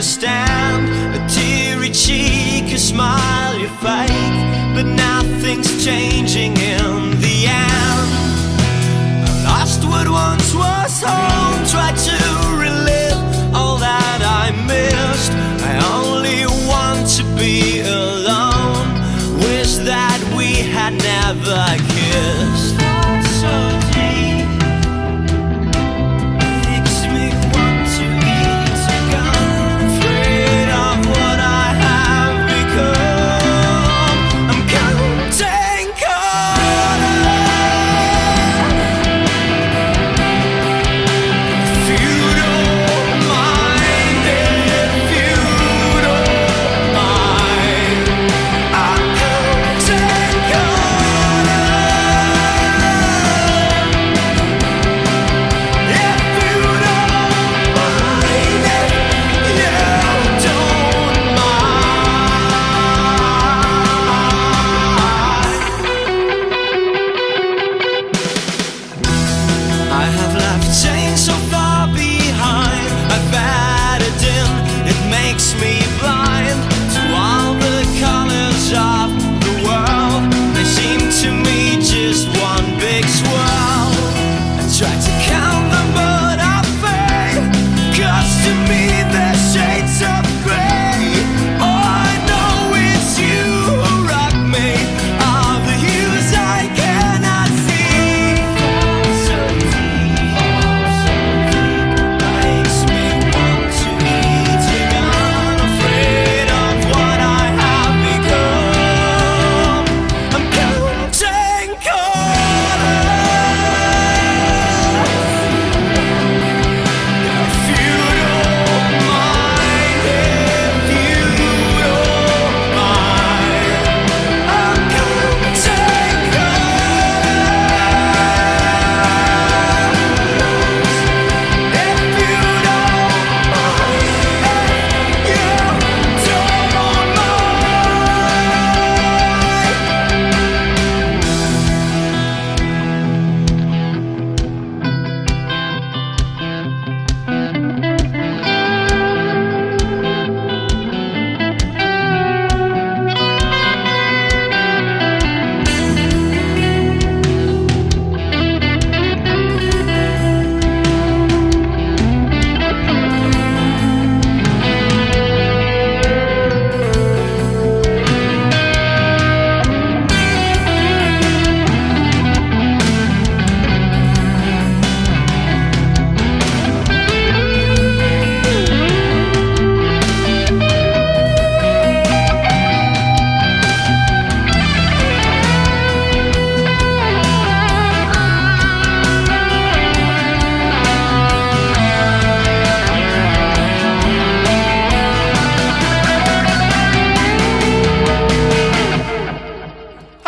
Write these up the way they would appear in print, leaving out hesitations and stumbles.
understand. A teary cheek, a smile you fake, but nothing's changing in the end. I lost what once was home, tried to relive all that I missed. I only want to be alone, wish that we had never kissed. So deep, makes me want to eat a gun, afraid of what I have become. I'm counting if you don't mind, if you don't mind, I'm counting I have left change so far behind. I've added in, it makes me blind to all the colors of the world. They seem to me just one big swirl. I try to count them but I fail, 'cause to me they're shades of grey. Oh, I know it's you who rock me, all the hues I cannot see. So deep, makes me want to eat a gun, afraid of what I have become. I'm counting if you don't mind, if you don't mind, I'm counting if you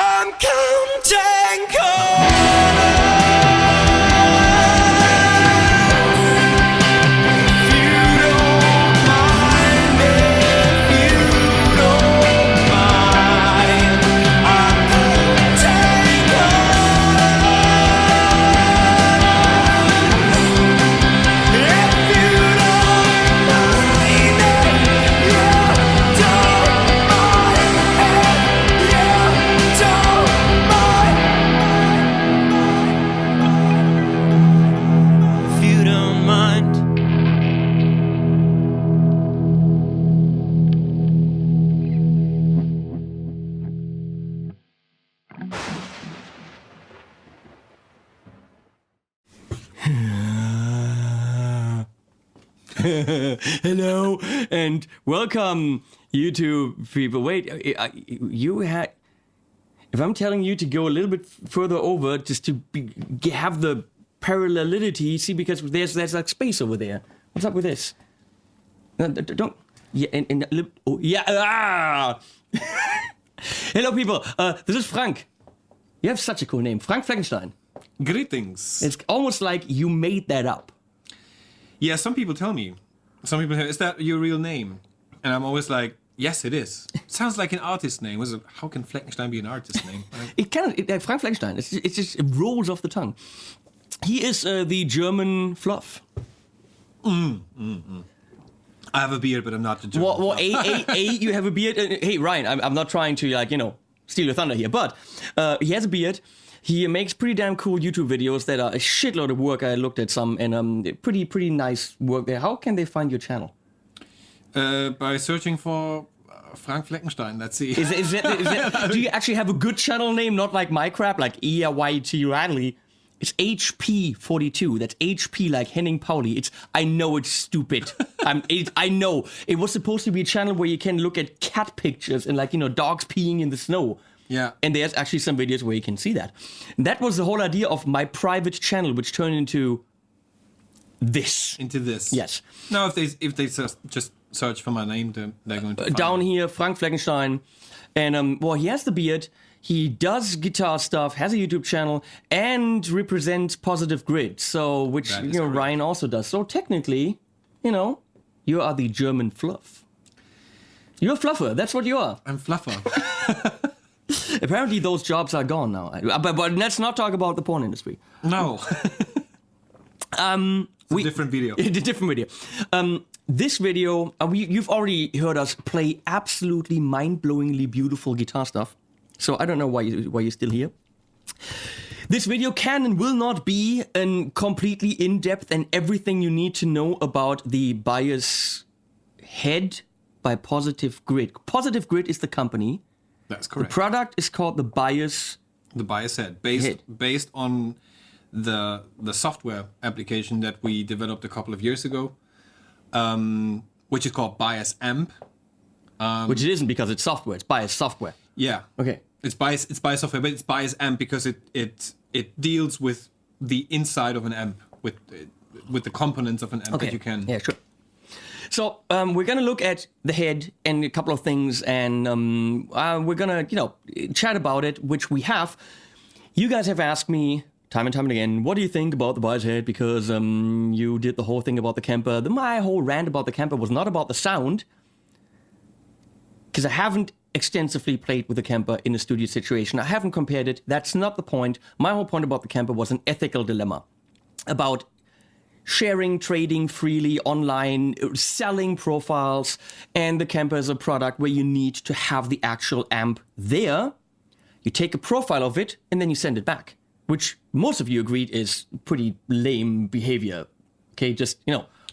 I'm counting if you don't mind, if you don't mind, I'm counting if you don't mind, if you don't mind, if you don't mind. Hello and welcome, YouTube people. Wait, you had. If I'm telling you to go a little bit further over, just to have the parallelity, see, because there's like space over there. What's up with this? No, don't. Yeah, oh, yeah. Ah! Hello, people. This is Frank. You have such a cool name, Frank Fleckenstein. Greetings. It's almost like you made that up. Yeah, some people tell me. Some people say, is that your real name? And I'm always like, yes, it is. Sounds like an artist name. How can Fleckenstein be an artist name? It cannot. Frank Fleckenstein. It just rolls off the tongue. He is the German Fluff. I have a beard, but I'm not the German. Well, you have a beard. Hey, Ryan, I'm not trying to steal your thunder here, but he has a beard. He makes pretty damn cool YouTube videos that are a shitload of work. I looked at some and pretty nice work there. How can they find your channel? By searching for Frank Fleckenstein. Let's see. Is that, do you actually have a good channel name? Not like my crap, like ERYT Radley. It's HP42. That's HP like Henning Pauli. I know it's stupid. I know. It was supposed to be a channel where you can look at cat pictures and dogs peeing in the snow. Yeah. And there's actually some videos where you can see that. And that was the whole idea of my private channel, which turned into this. Yes. Now, if they just search for my name, they're going to find down it. here, Frank Fleckenstein. And he has the beard. He does guitar stuff, has a YouTube channel, and represents Positive Grid. So, which Ryan also does. So technically, you are the German Fluff. You're a fluffer. That's what you are. I'm Fluffer. Apparently, those jobs are gone now. But let's not talk about the porn industry. No. It's a different video. A different video. This video, you've already heard us play absolutely mind-blowingly beautiful guitar stuff. So I don't know why you're still here. This video can and will not be completely in-depth and everything you need to know about the bias head by Positive Grid. Positive Grid is the company. That's correct. The product is called the bias. The bias head, based on the software application that we developed a couple of years ago, which is called Bias Amp. Which it isn't because it's software. It's bias software. Yeah. Okay. It's bias software, but it's Bias Amp because it deals with the inside of an amp, with the components of an amp that you can. Yeah, sure. So we're gonna look at the head and a couple of things, and we're gonna chat about it, which we have. You guys have asked me time and time and again, what do you think about the bias head? Because you did the whole thing about the Kemper. My whole rant about the Kemper was not about the sound, because I haven't extensively played with the Kemper in a studio situation. I haven't compared it. That's not the point. My whole point about the Kemper was an ethical dilemma about sharing, trading freely online, selling profiles, and the Kemper is a product where you need to have the actual amp there. You take a profile of it, and then you send it back, which most of you agreed is pretty lame behavior. Okay, just,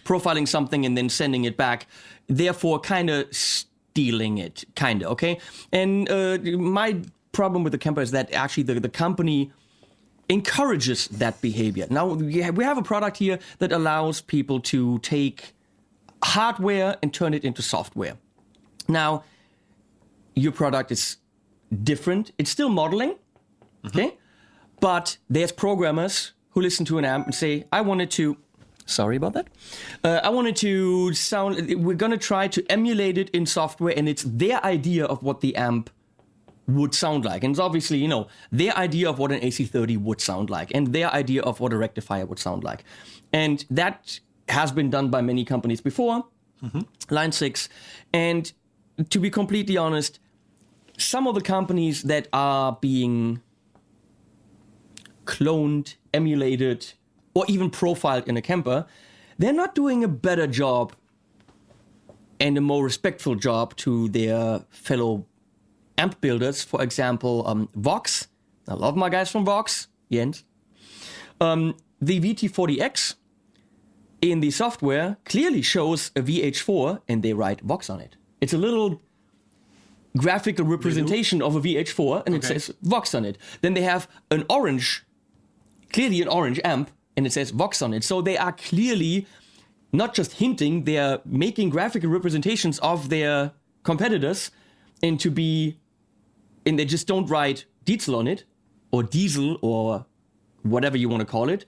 profiling something and then sending it back, therefore kind of stealing it, kind of, okay? And my problem with the Kemper is that actually the company encourages that behavior. Now, we have a product here that allows people to take hardware and turn it into software. Now, your product is different. It's still modeling, okay? But there's programmers who listen to an amp and say, I wanted to... Sorry about that. I wanted to sound... We're going to try to emulate it in software, and it's their idea of what the amp would sound like. And it's obviously, their idea of what an AC30 would sound like, and their idea of what a rectifier would sound like. And that has been done by many companies before, Line 6. And to be completely honest, some of the companies that are being cloned, emulated, or even profiled in a Kemper, they're not doing a better job and a more respectful job to their fellow amp builders. For example, Vox. I love my guys from Vox, Jens. The VT40X in the software clearly shows a VH4 and they write Vox on it. It's a little graphical representation of a VH4 and it says Vox on it. Then they have an orange, clearly an orange amp, and it says Vox on it. So they are clearly not just hinting, they are making graphical representations of their competitors and they just don't write Diesel on it, or Diesel, or whatever you want to call it.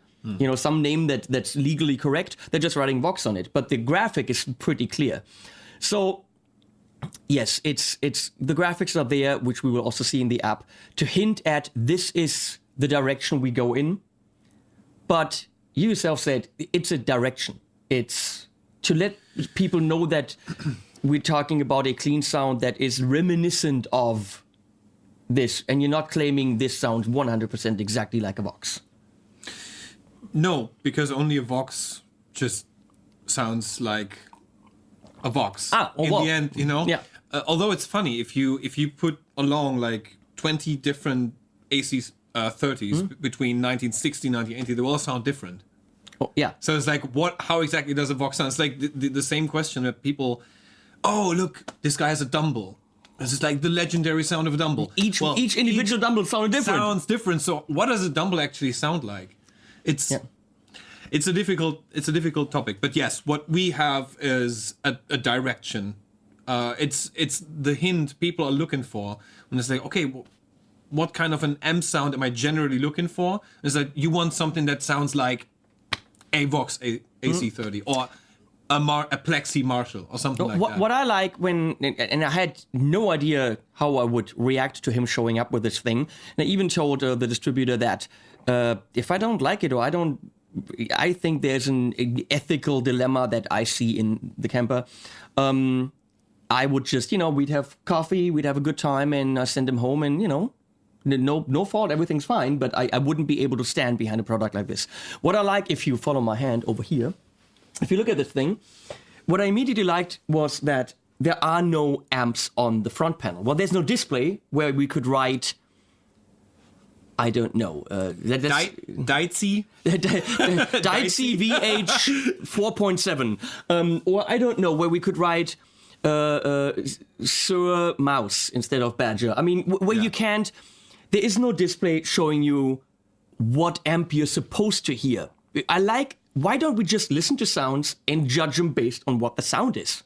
Some name that's legally correct. They're just writing Vox on it. But the graphic is pretty clear. So, yes, it's the graphics are there, which we will also see in the app, to hint at this is the direction we go in. But you yourself said it's a direction. It's to let people know that we're talking about a clean sound that is reminiscent of this, and you're not claiming this sounds 100% exactly like a Vox. No, because only a Vox just sounds like a Vox. Oh, in well. the end, you know. Yeah. Although it's funny if you put along like 20 different AC 30s between 1960 and 1980, they all sound different. Oh, yeah. So it's like, how exactly does a Vox sound? It's like the same question that people, oh, look, this guy has a Dumble. This is like the legendary sound of a Dumble. Each individual Dumble sounds different. Sounds different. So what does a Dumble actually sound like? It's a difficult topic. But yes, what we have is a direction. It's the hint people are looking for when it's like, okay, what kind of an amp sound am I generally looking for? It's like you want something that sounds like a Vox AC30 or a Plexi Marshall or something like that. What I like and I had no idea how I would react to him showing up with this thing. And I even told the distributor that if I don't like it or I think there's an ethical dilemma that I see in the camper. I would just, we'd have coffee, we'd have a good time, and send him home, and no fault, everything's fine, but I wouldn't be able to stand behind a product like this. What I like, if you follow my hand over here, if you look at this thing, what I immediately liked was that there are no amps on the front panel. Well, there's no display where we could write, I don't know. Daitzi? Daitzi VH 4.7. Or I don't know, where we could write Sir Mouse instead of Badger. I mean, where you can't... There is no display showing you what amp you're supposed to hear. I like, why don't we just listen to sounds and judge them based on what the sound is?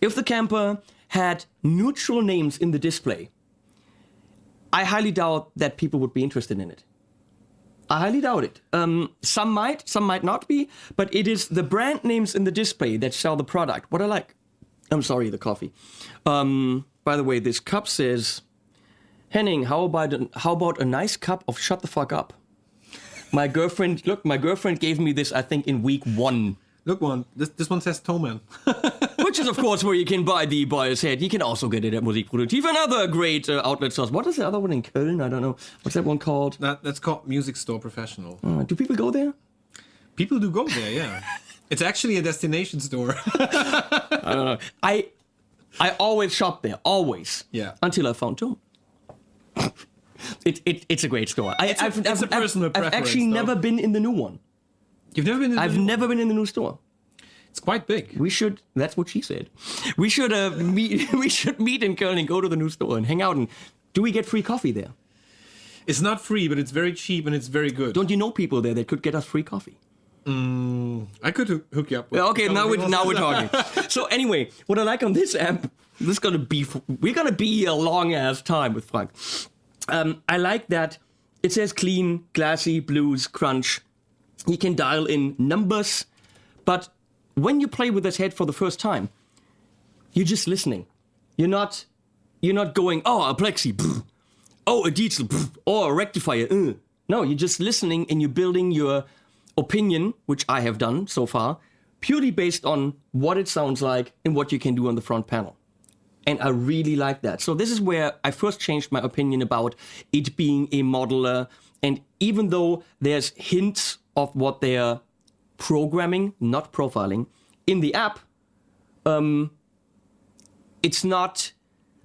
If the camper had neutral names in the display, I highly doubt that people would be interested in it. I highly doubt it. Some might not be, but it is the brand names in the display that sell the product. What I like. I'm sorry, the coffee. By the way, this cup says, Henning, how about a nice cup of shut the fuck up? My girlfriend gave me this, I think, in week 1. Look, this one says Thomann. Which is, of course, where you can buy the Boyer's Head. You can also get it at Musikproduktiv and other great outlet stores. What is the other one in Köln? I don't know. What's that one called? That's called Music Store Professional. Do people go there? People do go there, yeah. It's actually a destination store. I don't know. I always shop there, always. Yeah. Until I found Tom. It's a great store. It's a personal preference. I've actually never been in the new one. You've never been in the I've never been in the new store. It's quite big. We should, that's what she said. We should meet in Köln and go to the new store and hang out. And do we get free coffee there? It's not free, but it's very cheap and it's very good. Don't you know people there that could get us free coffee? I could hook you up with okay, now we're talking. So anyway, what I like on this amp, we're gonna be a long ass time with Frank. I like that it says clean, classy, blues, crunch. You can dial in numbers, but when you play with this head for the first time, you're just listening. You're not going, oh, a plexi, oh, a diesel, or a rectifier. No, you're just listening and you're building your opinion, which I have done so far, purely based on what it sounds like and what you can do on the front panel. And I really like that. So this is where I first changed my opinion about it being a modeler. And even though there's hints of what they're programming, not profiling, in the app, they're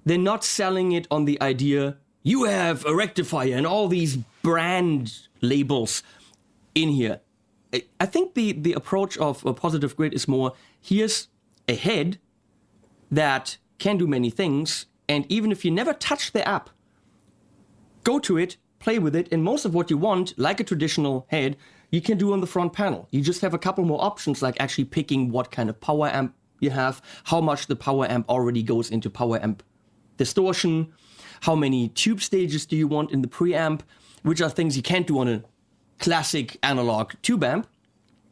not selling it on the idea, you have a rectifier and all these brand labels in here. I think the approach of a Positive Grid is more, here's a head that can do many things, and even if you never touch the app, go to it, play with it, and most of what you want, like a traditional head, you can do on the front panel. You just have a couple more options, like actually picking what kind of power amp you have, how much the power amp already goes into power amp distortion, how many tube stages do you want in the preamp, which are things you can't do on a classic analog tube amp.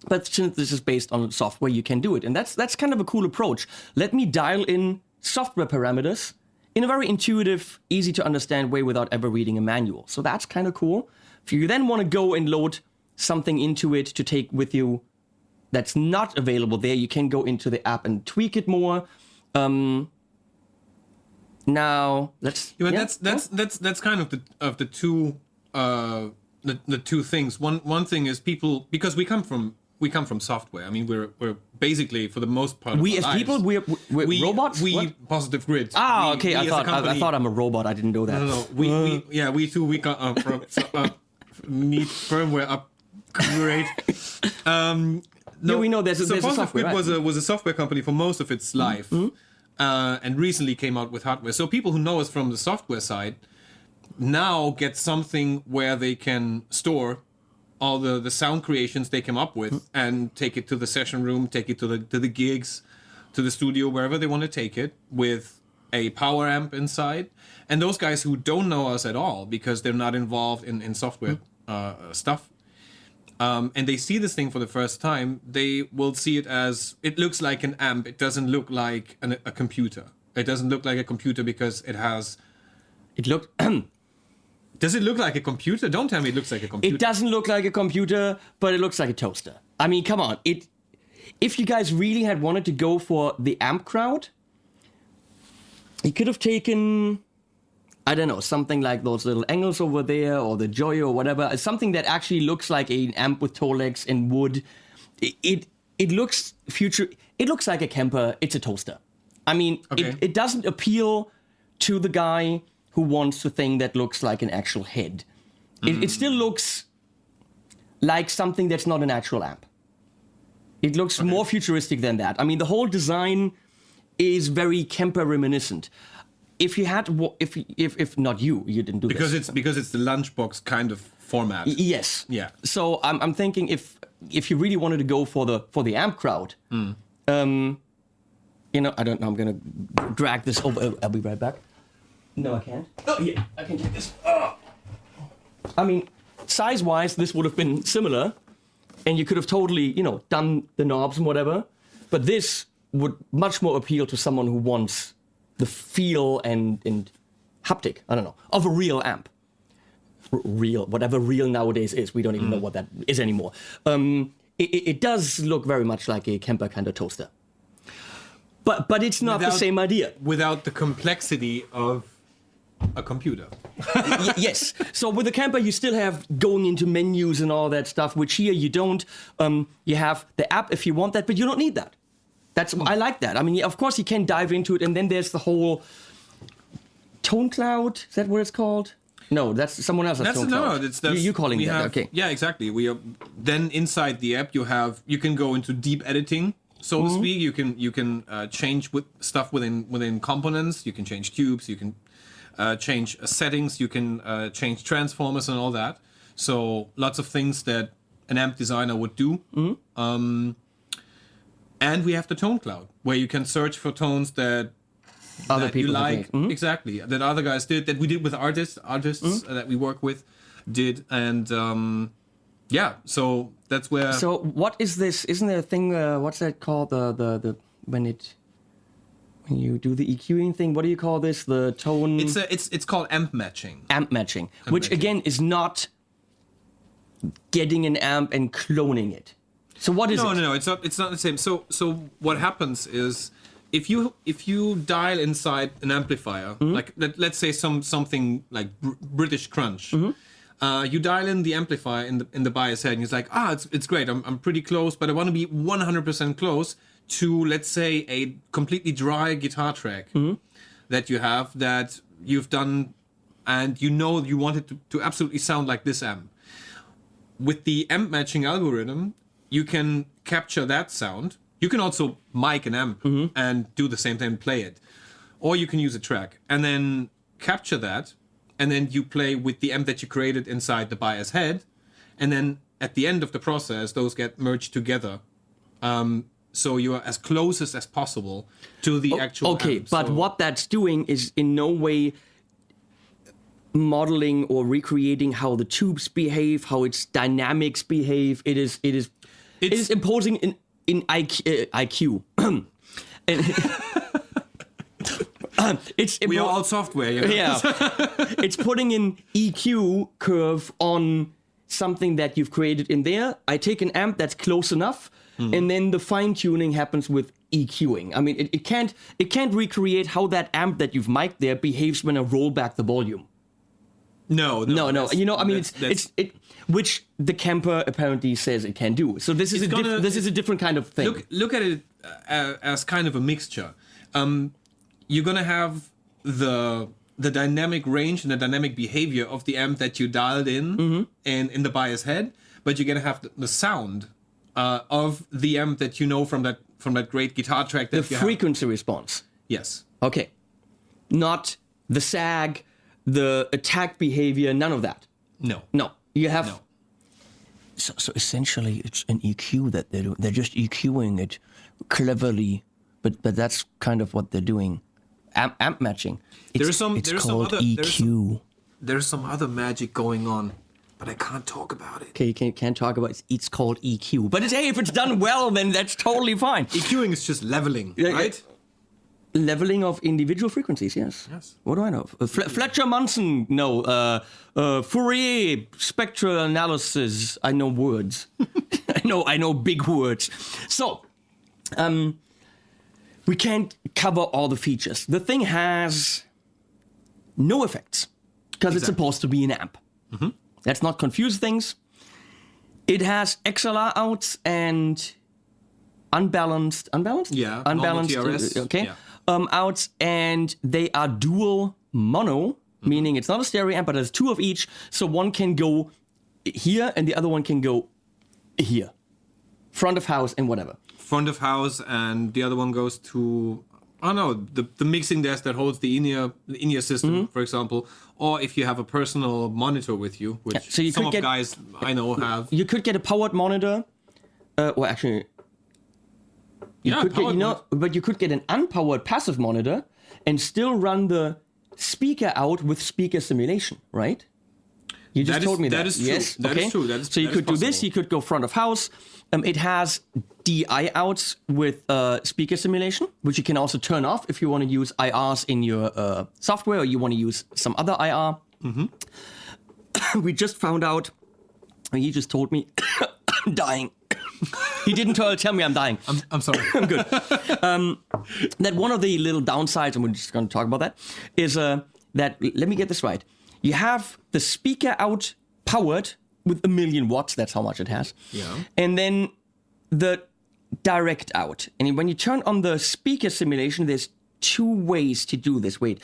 But since this is based on software, you can do it. And that's kind of a cool approach. Let me dial in software parameters in a very intuitive, easy to understand way without ever reading a manual. So that's kind of cool. If you then want to go and load something into it to take with you that's not available there, you can go into the app and tweak it more. Now let's. Yeah, that's kind of the two things. One thing is people, because we come from we come from software. I mean, we're basically for the most part. We of as our people, lives, we're robots. We What? Positive Grid. Ah, We- okay. we I as a thought company- I thought I'm a robot. I didn't know that. No. We got need firmware upgrade. No, Yeah, we know there's a Positive software, Grid right? was a software company for most of its life, and recently came out with hardware. So people who know us from the software side now get something where they can store all the sound creations they came up with and take it to the session room, take it to the gigs, to the studio, wherever they want to take it, with a power amp inside. And those guys who don't know us at all because they're not involved in software stuff, and they see this thing for the first time, they will see it as, it looks like an amp. It doesn't look like a computer. It doesn't look like a computer because it has... It looked. Does it look like a computer? Don't tell me it looks like a computer. It doesn't look like a computer, but it looks like a toaster. I mean, come on. If you guys really had wanted to go for the amp crowd, you could have taken, I don't know, something like those little Engels over there, or the Joy or whatever. Something that actually looks like an amp with toe legs and wood. It looks It looks like a Kemper. It's a toaster. I mean, Okay. it doesn't appeal to the guy who wants a thing that looks like an actual head. It still looks like something that's not an actual amp. It looks more futuristic than that. I mean, the whole design is very Kemper reminiscent. If you had, if not you didn't do because this. it's the lunchbox kind of format. Yes. Yeah. So I'm thinking if you really wanted to go for the amp crowd, I don't know. I'm gonna drag this over. I'll be right back. No, I can't. Oh yeah, I can take this. Oh. I mean, size-wise, this would have been similar, and you could have totally, done the knobs and whatever. But this would much more appeal to someone who wants the feel and haptic, I don't know, of a real amp. Real, whatever real nowadays is, we don't even know what that is anymore. It does look very much like a Kemper kind of toaster. But it's not the same idea. Without the complexity of a computer. Yes. So with the Kemper, you still have going into menus and all that stuff, which here you don't. You have the app if you want that, but you don't need that. I like that. I mean, of course, you can dive into it, and then there's the whole tone cloud. Is that what it's called? No, that's someone else's tone cloud. That's you calling that? Okay. Yeah, exactly. Then inside the app you can go into deep editing, so to speak. You can change with stuff within components. You can change tubes. You can change settings. You can change transformers and all that. So lots of things that an amp designer would do. And we have the tone cloud, where you can search for tones that Other people you have like. made. Exactly, that other guys did, that we did with artists that we work with did, and so that's where. So what is this? Isn't there a thing? What's that called? The when you do the EQing thing? What do you call this? The tone. It's called amp matching. Amp matching, which again is not getting an amp and cloning it. So what is it? No, it's not the same. So what happens is, if you dial inside an amplifier, like let's say something like British Crunch, you dial in the amplifier in the buyer's head, and he's like, it's great, I'm pretty close, but I want to be 100% close to, let's say, a completely dry guitar track that you have, that you've done, and you want it to absolutely sound like this amp. With the amp matching algorithm, you can capture that sound. You can also mic an amp and do the same thing, play it. Or you can use a track and then capture that, and then you play with the amp that you created inside the buyer's head. And then at the end of the process, those get merged together. So you are as closest as possible to the actual Okay, amp. but So- what that's doing is in no way modeling or recreating how the tubes behave, how its dynamics behave. It is imposing in IQ. we are all software. Yeah, it's putting an EQ curve on something that you've created in there. I take an amp that's close enough, and then the fine tuning happens with EQing. I mean, it can't recreate how that amp that you've mic'd there behaves when I roll back the volume. No. No. You know, I mean, that's- it's which the Kemper apparently says it can do. So this is this is a different kind of thing. Look at it as kind of a mixture. You're gonna have the dynamic range and the dynamic behavior of the amp that you dialed in and in the bias head, but you're gonna have the sound of the amp that you know from that great guitar track that The you frequency response. have. Yes. Okay. Not the sag, the attack behavior, none of that. No. No. You have. No. So essentially, it's an EQ that they're doing. They're just EQing it cleverly, but that's kind of what they're doing. Amp matching. It's called EQ. There's some other magic going on, but I can't talk about it. Okay, you can't talk about it. It's called EQ. But hey, if it's done well, then that's totally fine. EQing is just leveling, right? Leveling of individual frequencies, yes. What do I know? Fletcher Munson, no. Fourier spectral analysis. I know words. I know big words. So, we can't cover all the features. The thing has no effects because it's supposed to be an amp. Let's not confuse things. It has XLR outs and unbalanced. Yeah, Unbalanced. normal TRS, Okay. yeah. Outs, and they are dual mono, meaning it's not a stereo amp, but there's two of each. So one can go here and the other one can go here. Front of house and whatever. Front of house, and the other one goes to, I don't know, the mixing desk that holds the in-ear system, for example. Or if you have a personal monitor with you, which so you some could of guys I know have. You could get a powered monitor, or actually, but you could get an unpowered passive monitor and still run the speaker out with speaker simulation, right? You just told me that. That is true. Yes, That okay. is true. So you could do this. You could go front of house. It has DI outs with speaker simulation, which you can also turn off if you want to use IRs in your software, or you want to use some other IR. We just found out. He just told me I'm dying. He didn't tell me I'm dying. I'm sorry. I'm good. That one of the little downsides, and we're just going to talk about that, is that, let me get this right. You have the speaker out powered with 1,000,000 watts. That's how much it has. Yeah. And then the direct out. And when you turn on the speaker simulation, there's two ways to do this. Wait.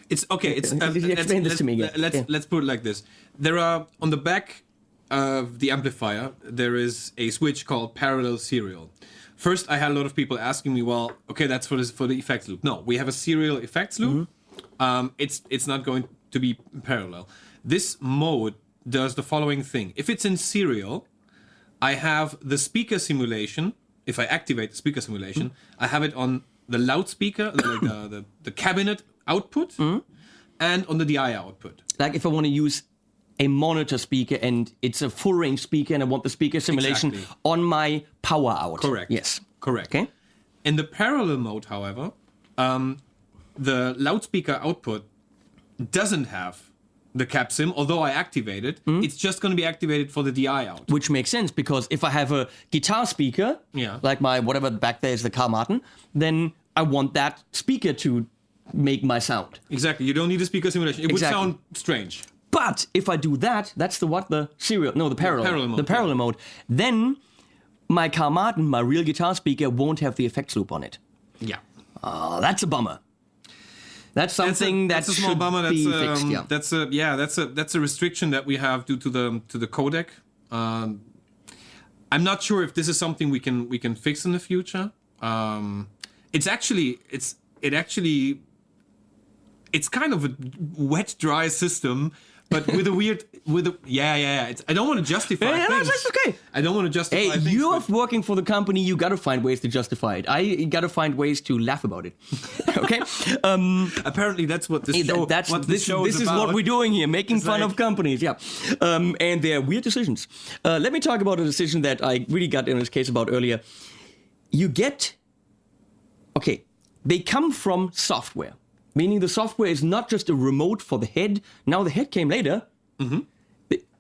It's okay. It's explain this to me again. Let's put it like this. There are on the back of the amplifier, there is a switch called parallel serial. First, I had a lot of people asking me, well, okay, that's for the effects loop. No, we have a serial effects loop. It's not going to be parallel. This mode does the following thing. If it's in serial, I have the speaker simulation. If I activate the speaker simulation, I have it on the loudspeaker, the cabinet output, and on the DI output. Like if I want to use a monitor speaker and it's a full range speaker and I want the speaker simulation on my power out. Correct. Yes. Correct. Okay. In the parallel mode, however, the loudspeaker output doesn't have the cap sim, although I activate it. It's just going to be activated for the DI out. Which makes sense because if I have a guitar speaker, like my whatever back there is the Carl Martin, then I want that speaker to make my sound. Exactly. You don't need a speaker simulation. It would sound strange. But if I do that, that's the parallel mode. The parallel mode. Then my Carl Martin, my real guitar speaker, won't have the effects loop on it. Yeah. That's a bummer. That's something that's a small bummer. Be fixed. Yeah. That's a restriction that we have due to the codec. I'm not sure if this is something we can fix in the future. It's kind of a wet dry system, but with a weird I don't want to justify things. That's okay. I don't want to justify things. You're working for the company. You got to find ways to justify it. I got to find ways to laugh about it. Okay. Apparently, that's what this show. This is what we're doing here, making fun of companies. Yeah. And they're weird decisions. Let me talk about a decision that I really got in this case about earlier. They come from software. Meaning the software is not just a remote for the head. Now the head came later.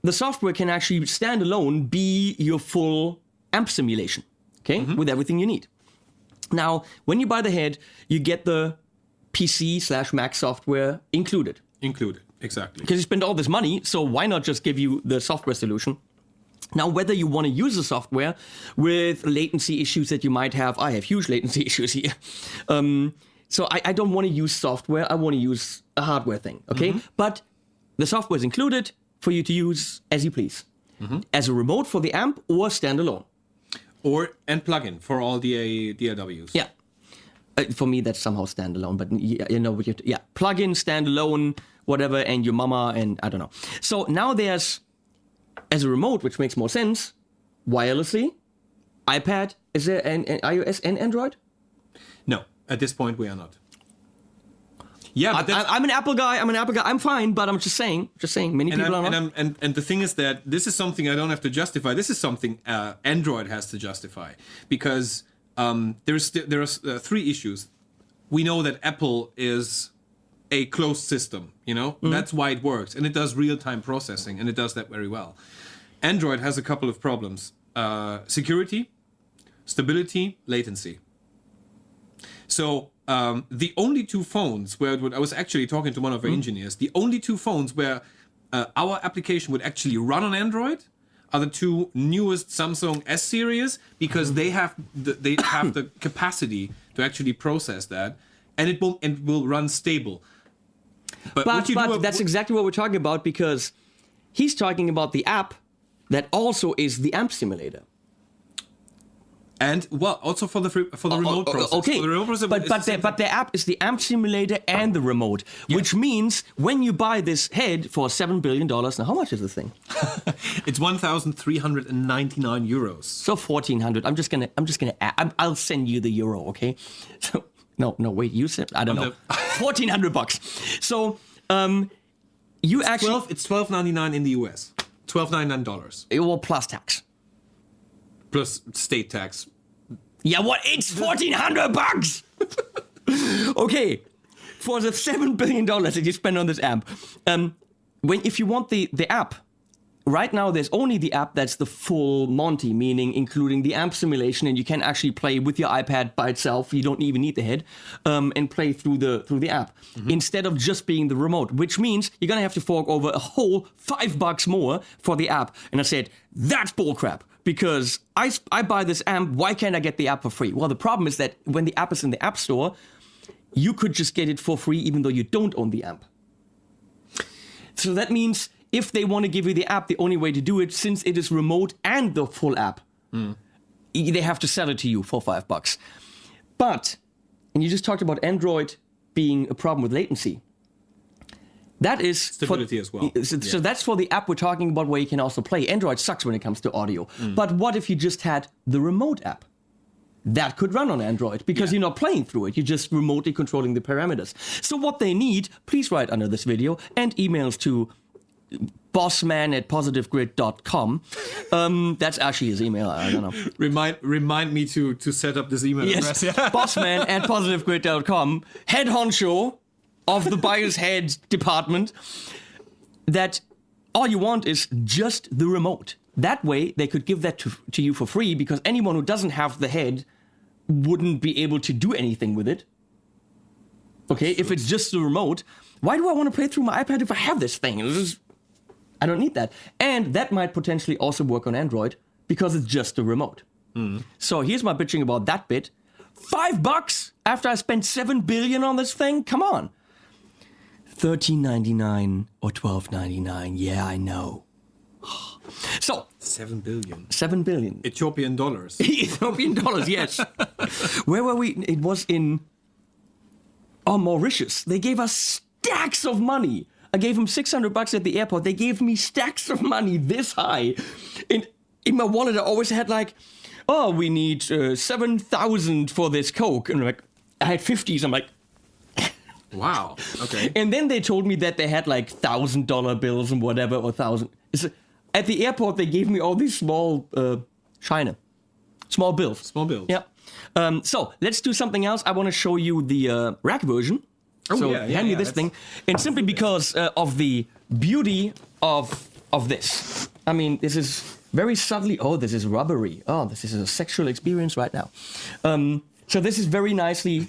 The software can actually stand alone, be your full amp simulation, with everything you need. Now, when you buy the head, you get the PC/Mac software included. Exactly. Because you spend all this money, so why not just give you the software solution? Now, whether you want to use the software with latency issues that you might have, I have huge latency issues here. So I don't want to use software, I want to use a hardware thing, okay? But the software is included for you to use as you please. As a remote for the amp or standalone. And plugin for all the DAWs. Yeah. For me, that's somehow standalone, but you know what plugin, standalone, whatever, and your mama, and I don't know. So now there's, as a remote, which makes more sense, wirelessly, iPad, is there an iOS and Android? No, at this point we are not. Yeah, but I'm an Apple guy. I'm fine, but I'm just saying. Many people are not. And the thing is that this is something I don't have to justify. This is something Android has to justify, because there are three issues. We know that Apple is a closed system. That's why it works, and it does real-time processing, and it does that very well. Android has a couple of problems: security, stability, latency. So the only two phones where I was actually talking to one of our engineers, the only two phones where our application would actually run on Android are the two newest Samsung S series, because they have the capacity to actually process that, and it will run stable. But that's exactly what we're talking about, because he's talking about the app that also is the amp simulator. And also for the remote process. Okay, for the remote process, but the app is the amp simulator and the remote, which means when you buy this head for $7 billion, now how much is this thing? It's 1,399 euros. So 1,400. I'm just gonna add. I'll send you the euro, okay? So no, wait, you said I don't know, $1,400. So you actually it's $12.99 in the US, $12.99. Well, plus tax. Plus state tax. Yeah, what? It's $1,400. Okay, for the $7 billion that you spend on this amp, if you want the app, right now there's only the app that's the full Monty, meaning including the amp simulation, and you can actually play with your iPad by itself. You don't even need the head, and play through the app instead of just being the remote, which means you're gonna have to fork over a whole $5 more for the app. And I said, that's bullcrap. Because I buy this amp, why can't I get the app for free? Well, the problem is that when the app is in the App Store, you could just get it for free even though you don't own the amp. So that means if they want to give you the app, the only way to do it, since it is remote and the full app, they have to sell it to you for $5. But, and you just talked about Android being a problem with latency. That is stability as well. So that's for the app we're talking about, where you can also play. Android sucks when it comes to audio. But what if you just had the remote app? That could run on Android, because you're not playing through it. You're just remotely controlling the parameters. So what they need, please write under this video, and emails to bossman@positivegrid.com. That's actually his email. I don't know. Remind me to set up this email address. Yes, bossman@positivegrid.com. Head honcho of the buyer's head department, that all you want is just the remote. That way, they could give that to you for free, because anyone who doesn't have the head wouldn't be able to do anything with it. Okay, if it's just the remote, why do I want to play through my iPad if I have this thing? I don't need that. And that might potentially also work on Android, because it's just the remote. So here's my bitching about that bit. $5 after I spent $7 billion on this thing? Come on. $13.99 or $12.99. Yeah, I know. So $7 billion. $7 billion. Ethiopian dollars. Ethiopian dollars, yes. Where were we? It was in Mauritius. They gave us stacks of money. I gave them $600 at the airport. They gave me stacks of money this high. In my wallet, I always had like, we need 7,000 for this Coke. And I had 50s. I'm like, wow. Okay. And then they told me that they had like $1,000 bills and whatever, or 1,000. At the airport, they gave me all these small small bills. Small bills. Yeah. So let's do something else. I want to show you the rack version. Hand me this thing, and simply because of the beauty of this. I mean, this is very subtly. Oh, this is rubbery. Oh, this is a sexual experience right now. So this is very nicely.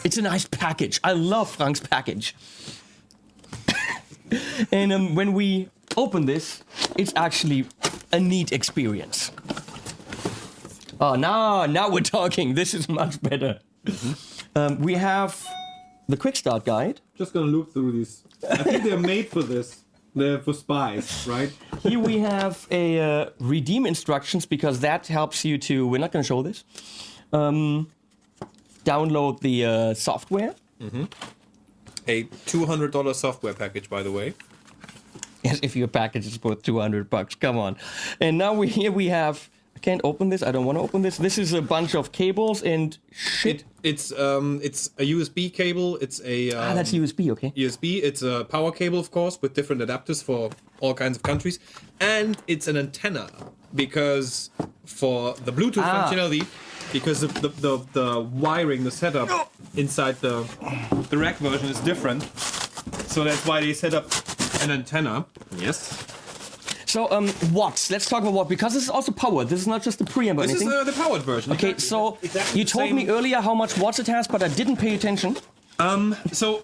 It's a nice package. I love Frank's package. And when we open this, it's actually a neat experience. Oh, now we're talking. This is much better. We have the quick start guide. Just gonna loop through these. I think they're made for this. They're for spies, right? Here we have a redeem instructions, because that helps you to, we're not going to show this, download the software. A $200 software package, by the way. Yes, if your package is worth $200, come on. And now here we have, I can't open this, I don't want to open this. This is a bunch of cables and shit. It's a USB cable. It's a That's USB, okay. USB. It's a power cable, of course, with different adapters for all kinds of countries, and it's an antenna because for the Bluetooth functionality, because of the wiring, the setup inside the rack version is different, so that's why they set up an antenna. Yes. So, watts. Let's talk about watt, because this is also powered. This is not just the preamp or This anything. is the powered version. Okay, so you told me earlier how much watts it has, but I didn't pay attention. So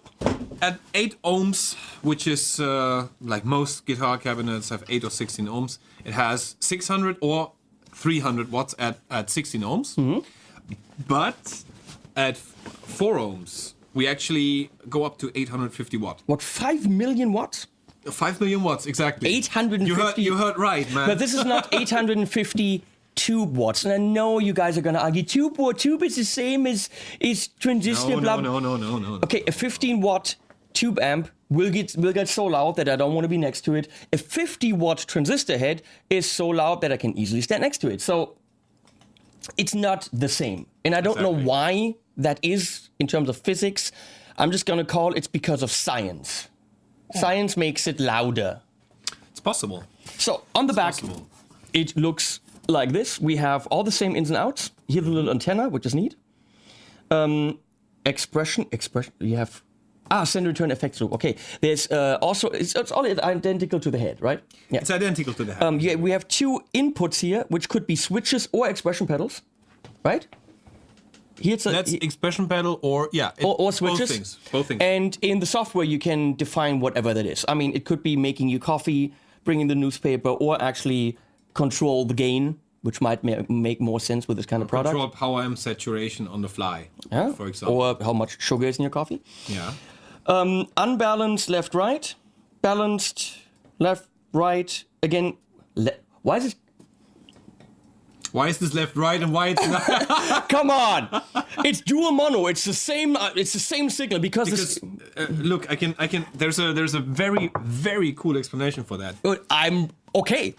at 8 ohms, which is like most guitar cabinets have 8 or 16 ohms, it has 600 or 300 watts at 16 ohms. But at 4 ohms, we actually go up to 850 watts. What, 5 million watts? 5 million watts, exactly. 850. You heard right, man. But this is not 850 tube watts. And I know you guys are going to argue, tube is the same as transistor, blah, blah. No. Okay, a 15 watt tube amp will get so loud that I don't want to be next to it. A 50 watt transistor head is so loud that I can easily stand next to it. So it's not the same. And I don't know why that is in terms of physics. I'm just going to call it's because of science. Science makes it louder. It's possible. So on the back, possible. It looks like this. We have all the same ins and outs. Here the little antenna, which is neat. Expression. You have send return effects loop. Okay. There's also it's all identical to the head, right? Yeah. It's identical to the head. Yeah. We have 2 inputs here, which could be switches or expression pedals, right? Here That's expression pedal or switches. Both things. And in the software, you can define whatever that is. I mean, it could be making you coffee, bringing the newspaper, or actually control the gain, which might make more sense with this kind of product. Control power amp saturation on the fly, for example. Or how much sugar is in your coffee. Yeah. Unbalanced left, right. Balanced left, right. Again, why is it? Why is this left, right, and why it's not? Come on! It's dual mono. It's the same. It's the same signal because look, I can. There's a very, very cool explanation for that. I'm okay.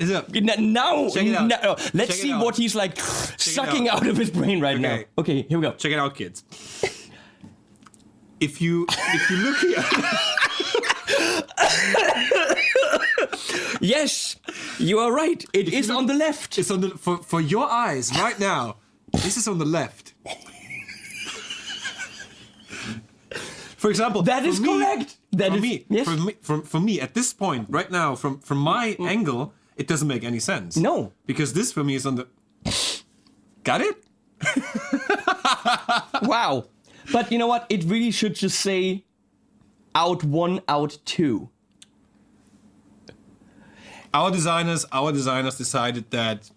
Now, let's see what he's like sucking out of his brain right now. Okay, here we go. Check it out, kids. If you look here. Yes, you are right. It is on the left. It's on the for your eyes right now. This is on the left. For example, that is correct. For me, at this point, right now, from my angle, it doesn't make any sense. No, because this for me is on the. Got it? Wow, but you know what? It really should just say, out 1, out 2. Our designers decided that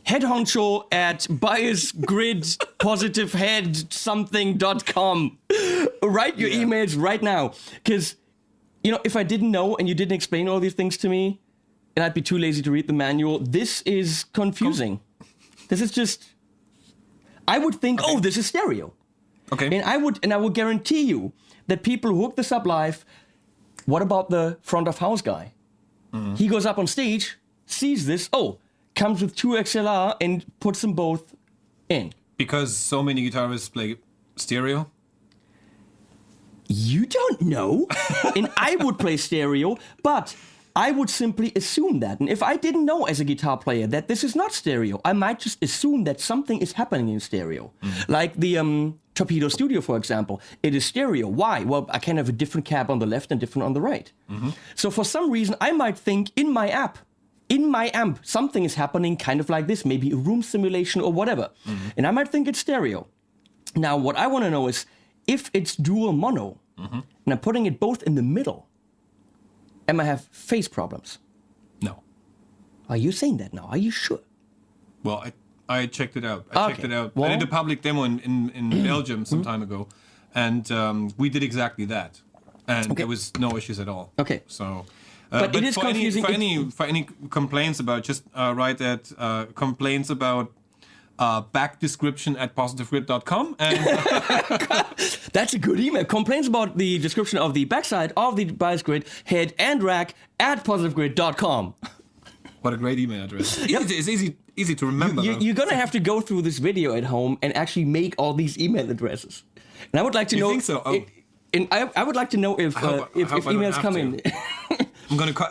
head honcho at biasgridpositivehead.something.com. Write your emails right now. Because, if I didn't know and you didn't explain all these things to me, and I'd be too lazy to read the manual, this is confusing. This is just... I would think, this is stereo. Okay. And I would guarantee you that people who hook this up live, what about the front of house guy? Mm-hmm. He goes up on stage, sees this, comes with 2 XLR and puts them both in. Because so many guitarists play stereo? You don't know. And I would play stereo, but I would simply assume that. And if I didn't know as a guitar player that this is not stereo, I might just assume that something is happening in stereo. Mm-hmm. Like the Torpedo Studio, for example. It is stereo. Why? Well, I can have a different cab on the left and different on the right. Mm-hmm. So for some reason, I might think in my amp, something is happening kind of like this, maybe a room simulation or whatever. Mm-hmm. And I might think it's stereo. Now, what I want to know is if it's dual mono, and I'm putting it both in the middle, Am I have face problems? No. Are you saying that now? Are you sure? Well, I checked it out. I checked it out. Well, I did a public demo in Belgium some time ago, and we did exactly that, and there was no issues at all. Okay. So, but it is for confusing. For any complaints about, just write that complaints about back description at positivegrid.com, and That's a good email. Complaints about the description of the backside of the bias grid, head and rack at positivegrid.com. what a great email address. It's easy to remember. You're gonna have to go through this video at home and actually make all these email addresses. And I would like to know. You think so? Oh. I would like to know if I hope I don't emails have come to. in.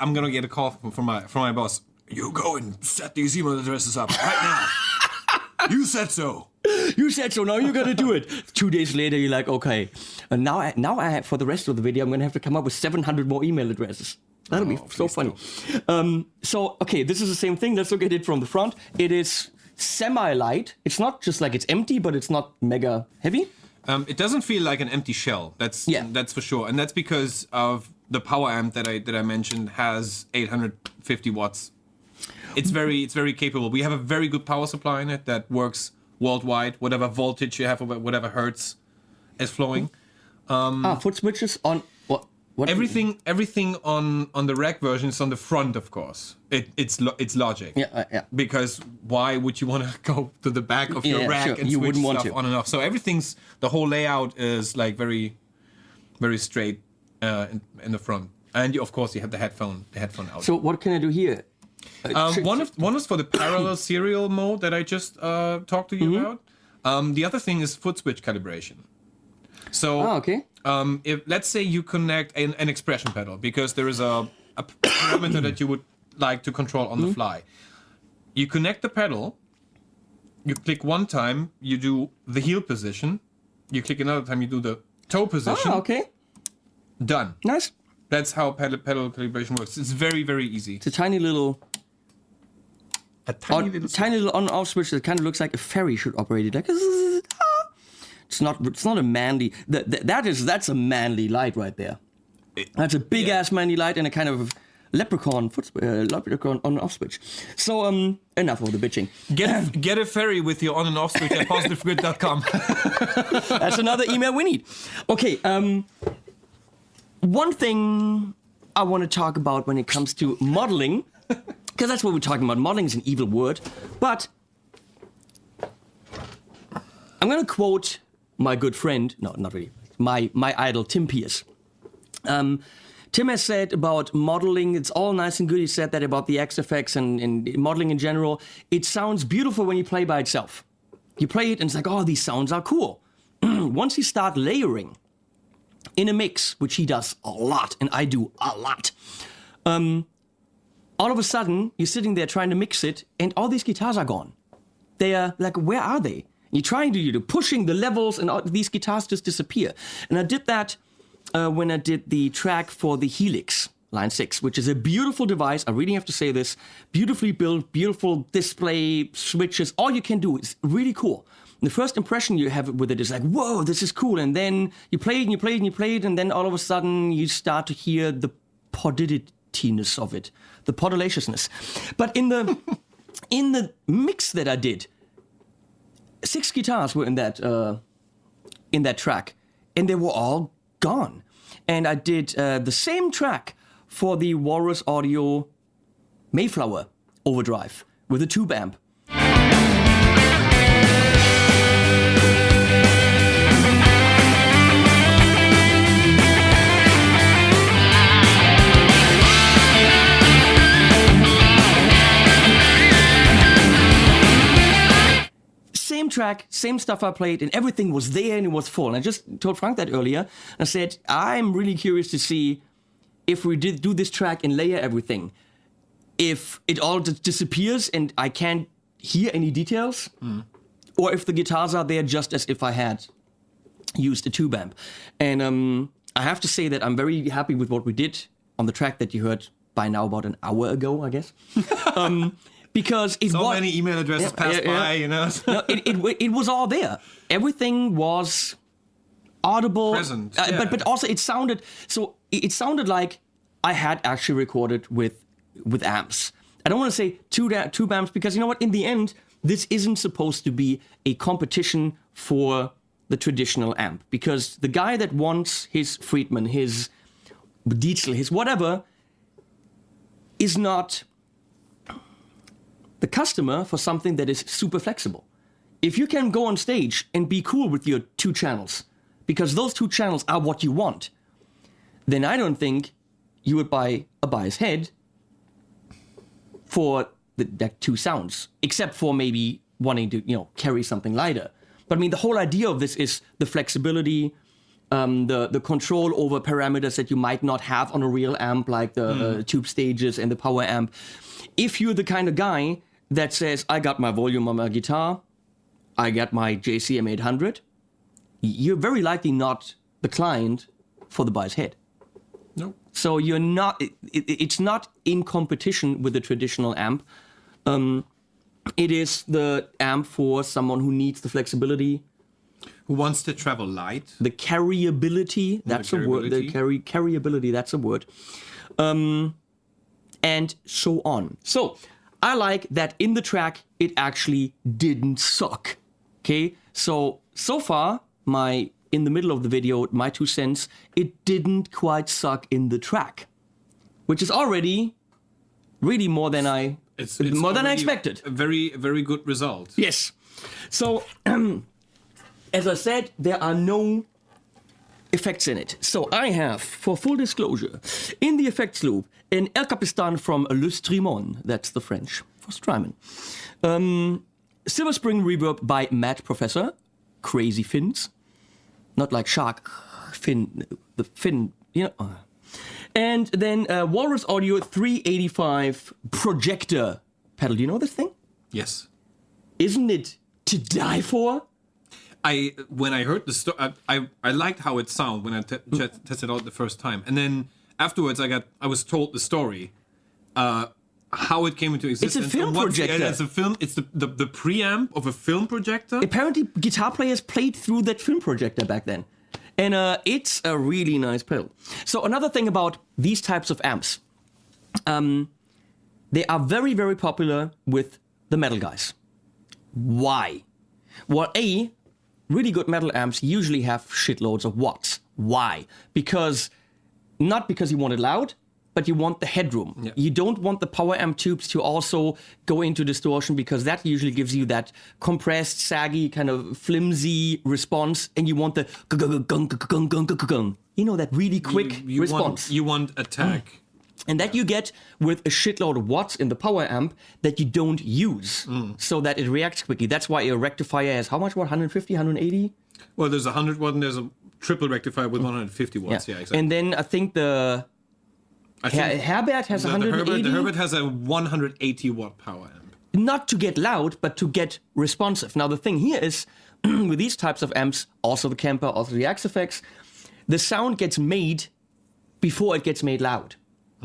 I'm gonna get a call from my boss. You go and set these email addresses up right now. You said so. You said so. Now you gotta do it. 2 days later, you're like, okay. And now I have, for the rest of the video, I'm gonna have to come up with 700 more email addresses. That'll be so funny. So, okay, this is the same thing. Let's look at it from the front. It is semi-light. It's not just like it's empty, but it's not mega heavy. It doesn't feel like an empty shell. That's for sure, and that's because of the power amp that I mentioned has 850 watts. It's very capable. We have a very good power supply in it that works worldwide. Whatever voltage you have, or whatever hertz is flowing. Foot switches on what? Everything on the rack version is on the front, of course. It's logic. Yeah. Because why would you want to go to the back of your rack sure. and You switch wouldn't want stuff to. on and off? So the whole layout is like very, very straight in the front. And of course you have the headphone out. So what can I do here? One is for the parallel serial mode that I just talked to you about. The other thing is foot switch calibration. So Okay. if let's say you connect an expression pedal because there is a parameter that you would like to control on the fly. You connect the pedal, you click one time, you do the heel position, you click another time, you do the toe position. Okay. Done. Nice. That's how pedal calibration works. It's very, very easy. It's a tiny little Tiny little on and off switch that kind of looks like a ferry should operate it. Like it's not a manly. That's a manly light right there. That's a big ass manly light and a kind of leprechaun leprechaun on and off switch. So enough of the bitching. Get a ferry with your on and off switch at positivegrid.com. That's another email we need. Okay. One thing I want to talk about when it comes to modeling, because that's what we're talking about. Modeling is an evil word, but I'm going to quote my good friend, no, not really, my idol, Tim Pierce. Tim has said about modeling, it's all nice and good. He said that about the X effects and modeling in general. It sounds beautiful when you play by itself. You play it and it's like, oh, these sounds are cool. Once you start layering in a mix, which he does a lot, and I do a lot, all of a sudden, you're sitting there trying to mix it, and all these guitars are gone. They are like, where are they? You're trying to pushing the levels, and all these guitars just disappear. And I did that when I did the track for the Helix Line 6, which is a beautiful device. I really have to say this. Beautifully built, beautiful display, switches. All you can do is really cool. The first impression you have with it is like, whoa, this is cool. And then you play it and you play it and you play it, and then all of a sudden you start to hear the podiditiness of it, the podulaciousness. But in the mix that I did, 6 guitars were in that track, and they were all gone. And I did the same track for the Walrus Audio Mayflower Overdrive with a tube amp. Same track, same stuff I played, and everything was there and it was full. And I just told Frank that earlier. I said, I'm really curious to see if we did do this track and layer everything, if it all just disappears and I can't hear any details, or if the guitars are there just as if I had used a tube amp. And I have to say that I'm very happy with what we did on the track that you heard by now about an hour ago, I guess. Because it so many email addresses passed by, you know. No, it was all there. Everything was audible, present. but also it sounded like I had actually recorded with amps. I don't want to say tube amps because you know what? In the end, this isn't supposed to be a competition for the traditional amp, because the guy that wants his Friedman, his Dietzel, his whatever, is not the customer for something that is super flexible. If you can go on stage and be cool with your 2 channels, because those 2 channels are what you want, then I don't think you would buy a bias head for that 2 sounds, except for maybe wanting to, carry something lighter. But I mean, the whole idea of this is the flexibility, the control over parameters that you might not have on a real amp, like the tube stages and the power amp. If you're the kind of guy that says, I got my volume on my guitar, I got my JCM 800, you're very likely not the client for the bias head. No. So you're not. It's not in competition with the traditional amp. It is the amp for someone who needs the flexibility, Who wants to travel light? the carryability. That's a word. The carryability. That's a word. And so on. So I like that in the track it actually didn't suck. Okay. So far in the middle of the video, my 2 cents, it didn't quite suck in the track, which is already really more than I expected. A very, very good result. Yes. So, as I said, there are no effects in it. So I have, for full disclosure, in the effects loop, an El Capistan from Le Strymon, that's the French for Strymon. Silver Spring reverb by Mad Professor, Crazy Fins. Not like shark fin, the fin, And then Walrus Audio 385 projector pedal. Do you know this thing? Yes. Isn't it to die for? When I heard the story, I liked how it sounded when I tested out the first time, and then afterwards I was told the story, how it came into existence. It's a film projector. It's a film. It's the preamp of a film projector. Apparently, guitar players played through that film projector back then. And it's a really nice pedal. So another thing about these types of amps, they are very, very popular with the metal guys. Why? Well, really good metal amps usually have shitloads of watts. Why? Not because you want it loud, but you want the headroom. Yeah. You don't want the power amp tubes to also go into distortion, because that usually gives you that compressed, saggy, kind of flimsy response, and you want the that really quick response. You want attack. And that you get with a shitload of watts in the power amp that you don't use, so that it reacts quickly. That's why a rectifier has how much watt? 150, 180? Well, there's 100 watt and there's a triple rectifier with 150 watts. Yeah, exactly. And then I think Herbert has 180. The Herbert has a 180 watt power amp. Not to get loud, but to get responsive. Now, the thing here is, with these types of amps, also the Kemper, also the Axe-Fx, the sound gets made before it gets made loud,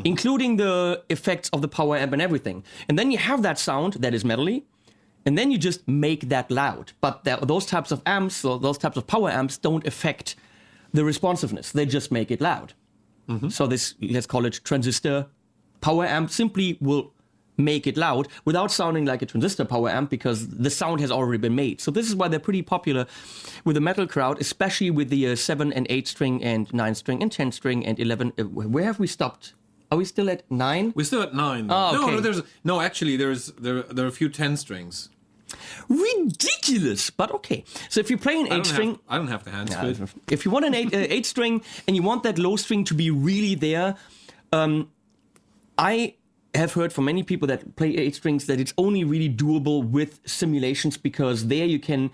including the effects of the power amp and everything. And then you have that sound that is metally, and then you just make that loud. But those types of amps, or those types of power amps, don't affect the responsiveness. They just make it loud. So this, let's call it transistor power amp, simply will make it loud without sounding like a transistor power amp, because the sound has already been made. So this is why they're pretty popular with the metal crowd, especially with the 7 and 8 string and 9 string and 10 string and 11. Where have we stopped? Are we still at 9? We're still at 9. Oh, okay. Actually, there are a few 10 strings. Ridiculous, but okay. So if you play an 8 string, I don't have the hands for it. If you want an 8 string and you want that low string to be really there, I have heard from many people that play 8 strings that it's only really doable with simulations, because there you can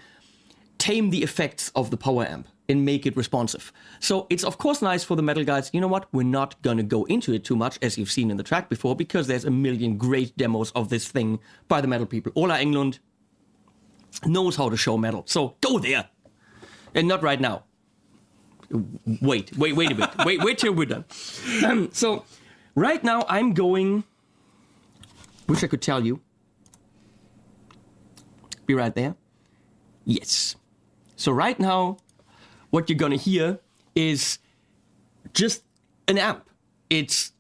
tame the effects of the power amp and make it responsive. So it's of course nice for the metal guys. You know what? We're not gonna go into it too much, as you've seen in the track before, because there's a million great demos of this thing by the metal people. Ola Englund knows how to show metal, so go there. And not right now. Wait a bit. Wait till we're done. So right now I'm going, wish I could tell you. Be right there. Yes. So right now, what you're gonna hear is just an amp. It's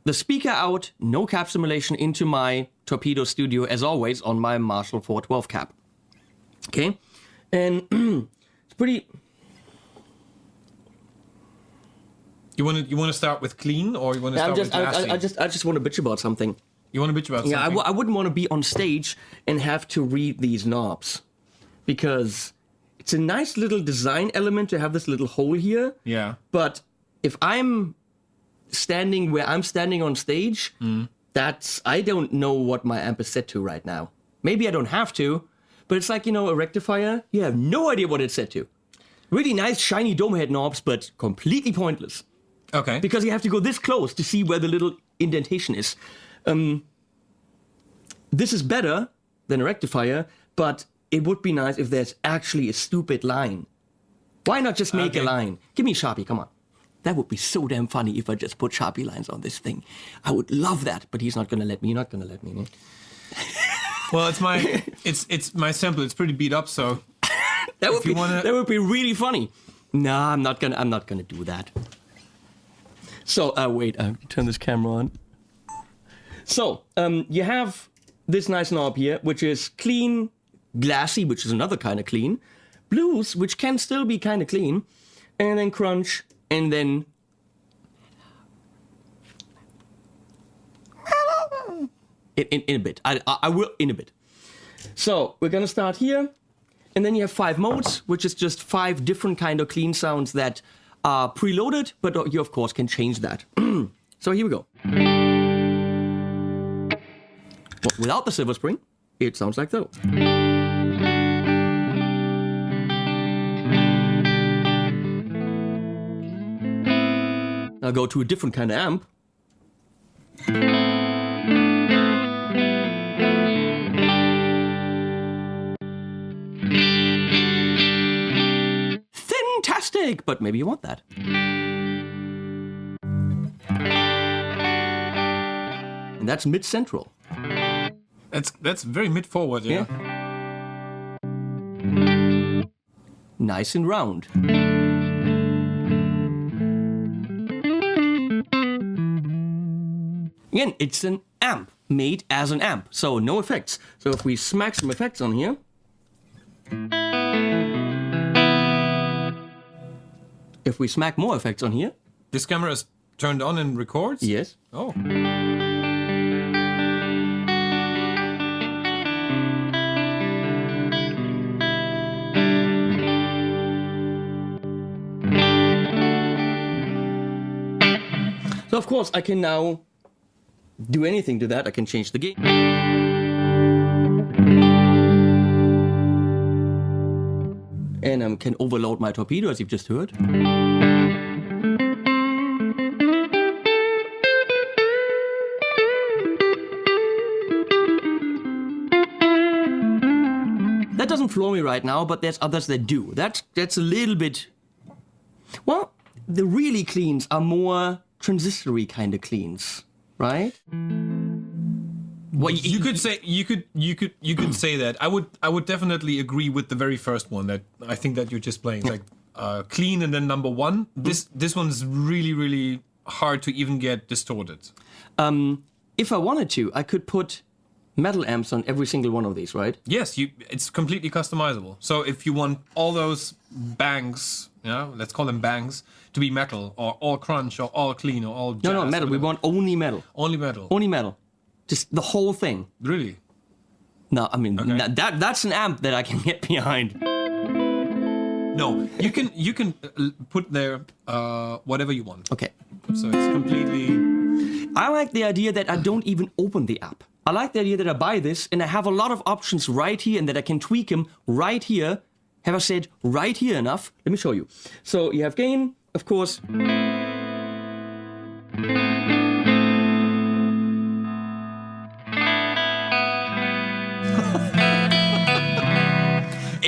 the speaker out, no cap simulation into my torpedo studio as always on my Marshall 412 cap. Okay, and it's pretty. You want to start with clean, or you want to start with glassy? I just want to bitch about something. You want to bitch about something? Yeah, I wouldn't want to be on stage and have to read these knobs, because it's a nice little design element to have this little hole here. Yeah. But if I'm standing where I'm standing on stage, I don't know what my amp is set to right now. Maybe I don't have to, but it's like, a rectifier. You have no idea what it's set to. Really nice shiny dome head knobs, but completely pointless. Okay. Because you have to go this close to see where the little indentation is. This is better than a rectifier, but it would be nice if there's actually a stupid line. Why not just make a line? Give me a Sharpie, come on. That would be so damn funny if I just put Sharpie lines on this thing. I would love that, but he's not going to let me. You're not going to let me. Well, it's my sample. It's pretty beat up, so that would be really funny. No, I'm not gonna do that. So wait, turn this camera on. So you have this nice knob here, which is clean, glassy, which is another kind of clean, blues, which can still be kind of clean, and then crunch, and then in a bit. I will in a bit. So we're gonna start here, and then you have 5 modes, which is just 5 different kind of clean sounds that are preloaded, but you of course can change that. So here we go. Well, without the silver spring, it sounds like so. I'll go to a different kind of amp. Fantastic, but maybe you want that. And that's mid-central. That's very mid-forward, yeah. Nice and round. Again, it's an amp, made as an amp, so no effects. So if we smack some effects on here, if we smack more effects on here. This camera is turned on and records? Yes. Oh. So of course I can now do anything to that. I can change the gain. And I can overload my torpedo, as you've just heard. That doesn't floor me right now, but there's others that do. That's a little bit... Well, the really cleans are more transistory kind of cleans, right? Well, you could say that. I would definitely agree with the very first one that I think that you're just playing like clean and then number 1. This one's really hard to even get distorted. If I wanted to, I could put metal amps on every single one of these, right? Yes, it's completely customizable. So if you want all those bangs, let's call them bangs, to be metal or all crunch or all clean or all jazz, No, metal. We want only metal. Only metal. Only metal. Just the whole thing. Really? No, I mean that's an amp that I can get behind. No, you can put there whatever you want. Okay. So it's completely. I like the idea that I don't even open the app. I like the idea that I buy this and I have a lot of options right here and that I can tweak them right here. Have I said right here enough? Let me show you. So you have gain, of course.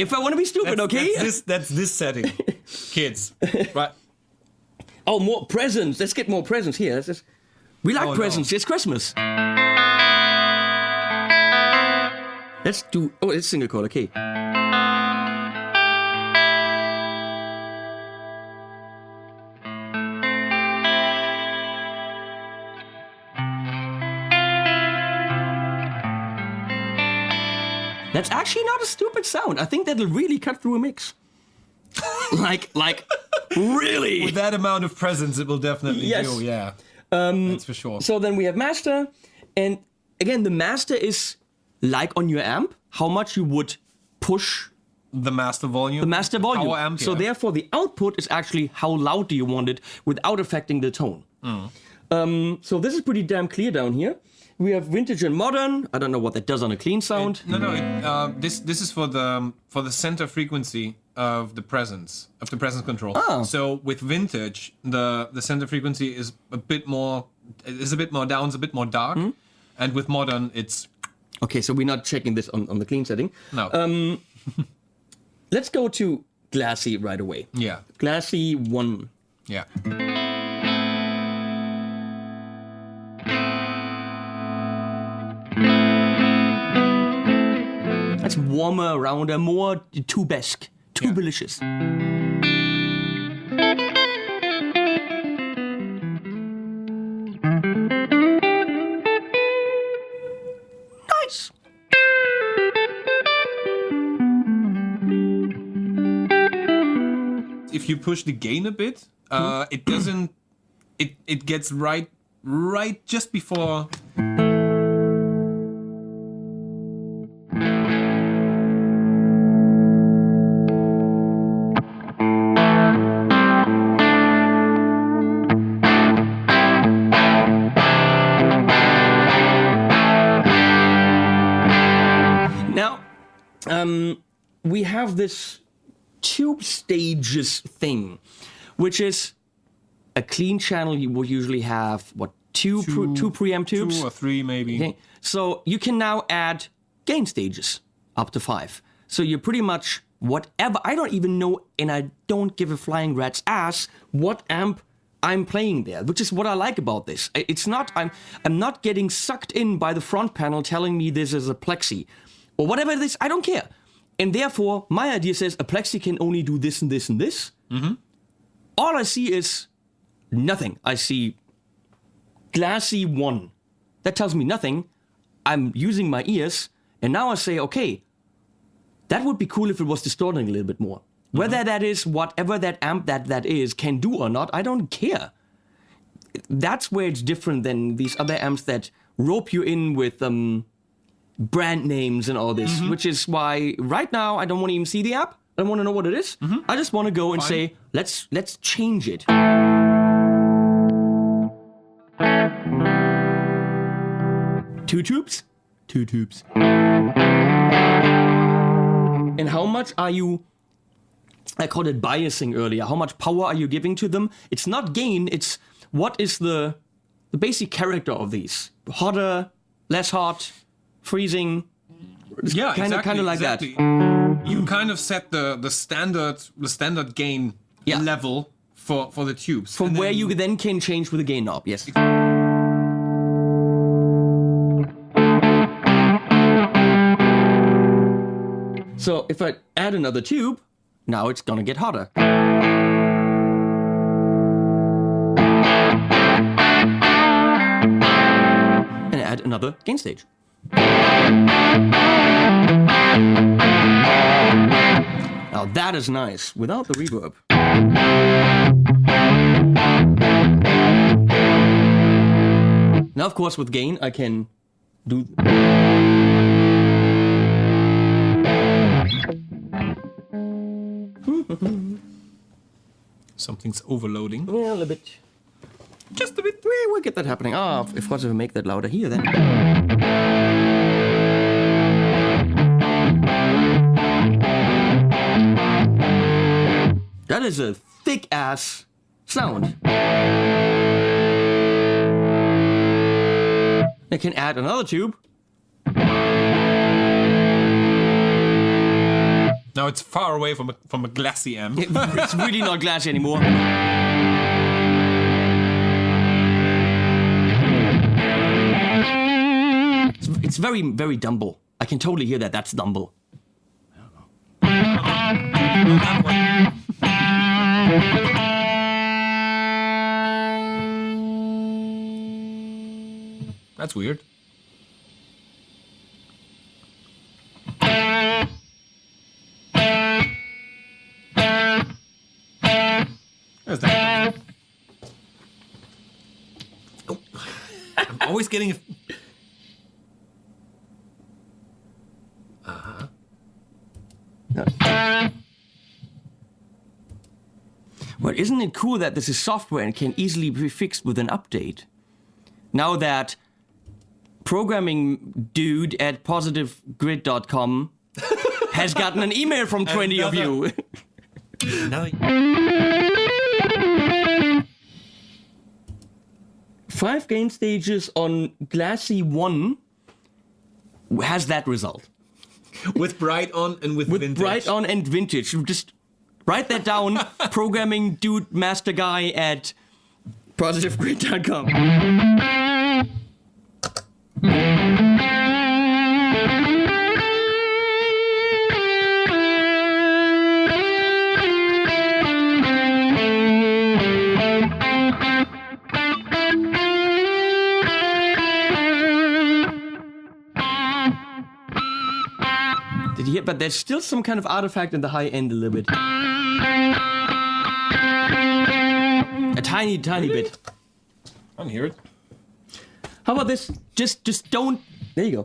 If I want to be stupid, okay? That's this setting, kids. Right. Oh, more presents. Let's get more presents here. We like presents. No. It's Christmas. Let's do... Oh, it's single chord, okay. That's actually not a stupid sound. I think that'll really cut through a mix. like really. With that amount of presence, it will definitely Yes. do. Yeah, that's for sure. So then we have master, and again, the master is like on your amp, how much you would push The master volume. the master volume. Power amp, So yeah. therefore, the output is actually how loud do you want it without affecting the tone. So this is pretty damn clear down here. We have vintage and modern. I don't know what that does on a clean sound. This is for the center frequency of the presence control. Ah. So with vintage, the center frequency is a bit more down, it's a bit more dark, and with modern, it's Okay, so we're not checking this on the clean setting. no. Let's go to Glassy right away. Yeah, Glassy 1. yeah. That's warmer, rounder, more tube-esque, tubelicious. Nice. If you push the gain a bit, it doesn't. It gets right just before. Now, we have this tube stages thing, which is a clean channel. You will usually have, what, two preamp tubes? 2 or 3 maybe. Okay. So you can now add gain stages up to 5. So you're pretty much whatever. I don't even know, and I don't give a flying rat's ass what amp I'm playing there, which is what I like about this. It's not, I'm not getting sucked in by the front panel telling me this is a plexi or whatever it is. I don't care. And therefore, my idea says a plexi can only do this and this and this. Mm-hmm. All I see is nothing. I see Glassy 1. That tells me nothing. I'm using my ears, and now I say, okay, that would be cool if it was distorting a little bit more. Whether that is whatever that amp that is can do or not, I don't care. That's where it's different than these other amps that rope you in with brand names and all this, which is why right now I don't want to even see the app. I don't want to know what it is. I just want to go and say, let's change it. Two tubes? Two tubes. And how much are you, I called it biasing earlier, how much power are you giving to them? It's not gain, it's what is the basic character of these? Hotter, less hot, freezing? Yeah, kind of like that. You kind of set the standard gain level for the tubes. From where you then can change with the gain knob, yes. So if I add another tube, now it's gonna get hotter. And add another gain stage. Now that is nice, without the reverb. Now of course with gain I can do... Something's overloading. Yeah, a little bit. Just a bit. We'll get that happening. Of course, if we make that louder here, then. That is a thick ass sound. I can add another tube. Now it's far away from a glassy amp. It's really not glassy anymore. It's very, very dumble. I can totally hear that. That's dumble. That's weird. There's that. Oh. I'm always getting. Well, isn't it cool that this is software and can easily be fixed with an update? Now that programming dude at positivegrid.com has gotten an email from 20 of you. No. 5 gain stages on Glassy 1 has that result. With Bright On and with Vintage. Bright On and Vintage. Just write that down. Programming dude master guy at positivegrid.com. Did you hear? But there's still some kind of artifact in the high end a little bit. A tiny bit. I don't hear it. How about this? Just don't. There you go.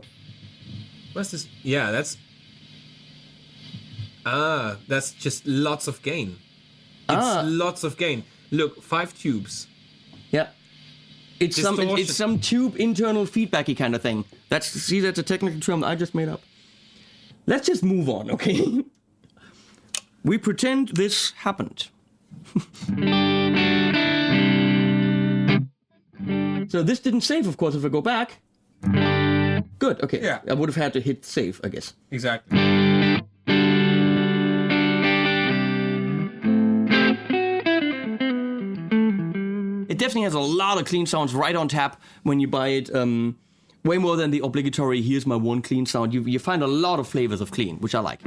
What's this? Yeah, that's just lots of gain. It's lots of gain. Look, 5 tubes. Yeah. It's Distortion. some tube internal feedbacky kind of thing. That's a technical term I just made up. Let's just move on, okay? We pretend this happened. So this didn't save, of course, if I go back. Good, okay. Yeah. I would have had to hit save, I guess. Exactly. It definitely has a lot of clean sounds right on tap when you buy it. Way more than the obligatory, here's my one clean sound. You find a lot of flavors of clean, which I like.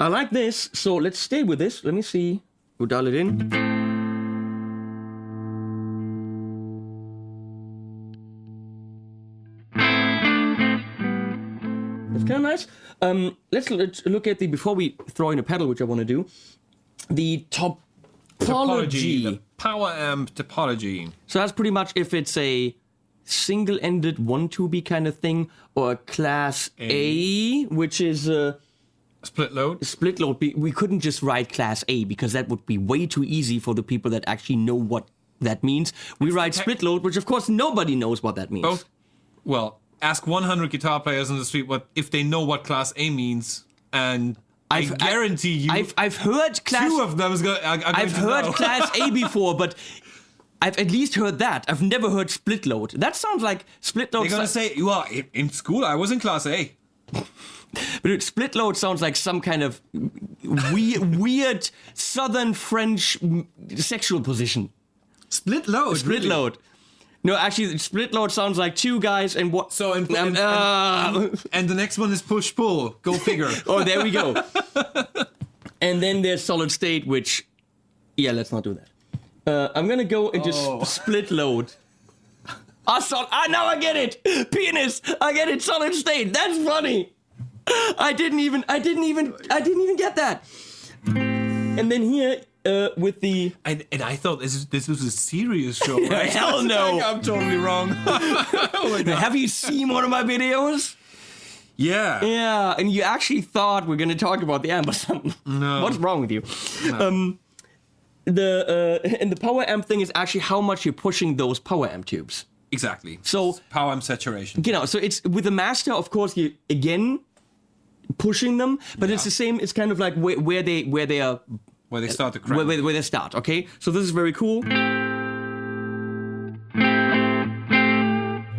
I like this, so let's stay with this. Let me see. We'll dial it in. That's kind of nice. Let's look at before we throw in a pedal, which I want to do, the topology. The power amp topology. So that's pretty much if it's a single-ended 1-2B kind of thing, or class A, which is Split load. split load. We couldn't just write class A because that would be way too easy for the people that actually know what that means. We write split load, which of course nobody knows what that means. Both. Well, ask 100 guitar players on the street if they know what class A means, and I guarantee you, I've heard class. 2 of them is going. I've heard class A before, but I've at least heard that. I've never heard split load. That sounds like split load. They're gonna say, "Well, in school I was in class A." But split load sounds like some kind of weird Southern French sexual position. Split load. Split load. No, actually, split load sounds like 2 guys and what? So and the next one is push pull. Go figure. Oh, there we go. And then there's solid state, which, yeah, let's not do that. I'm gonna go into split load. Now I get it. Penis. I get it. Solid state. That's funny. I didn't even get that. And then here with the And I thought this was a serious show, right? Hell no. I'm totally wrong. Oh my God. Have you seen one of my videos? Yeah. Yeah, and you actually thought we're gonna talk about the amp or something. No. What's wrong with you? No. The power amp thing is actually how much you're pushing those power amp tubes. Exactly. So power amp saturation. you know, so it's with the master, of course, you again pushing them, but it's the same. It's kind of like where they are. Where they start to crank. Where they start, okay? So this is very cool.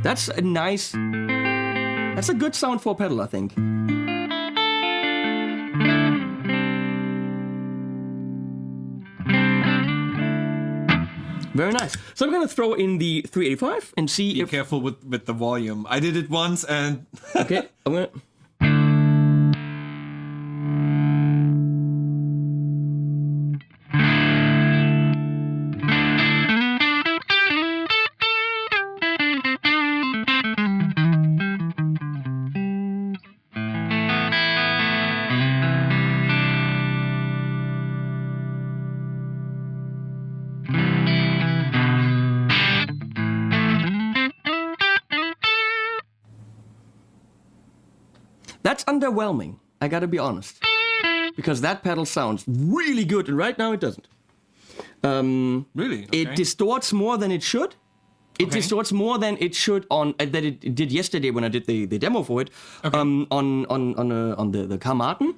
That's a nice... That's a good sound for a pedal, I think. Very nice. So I'm going to throw in the 385 and see Be if... careful with the volume. I did it once and... Okay, I'm going to... That's underwhelming, I gotta be honest. Because that pedal sounds really good, and right now it doesn't. Really? Okay. It distorts more than it should. It Okay. distorts more than it should that it did yesterday when I did the demo for it. Okay. On the Thomann.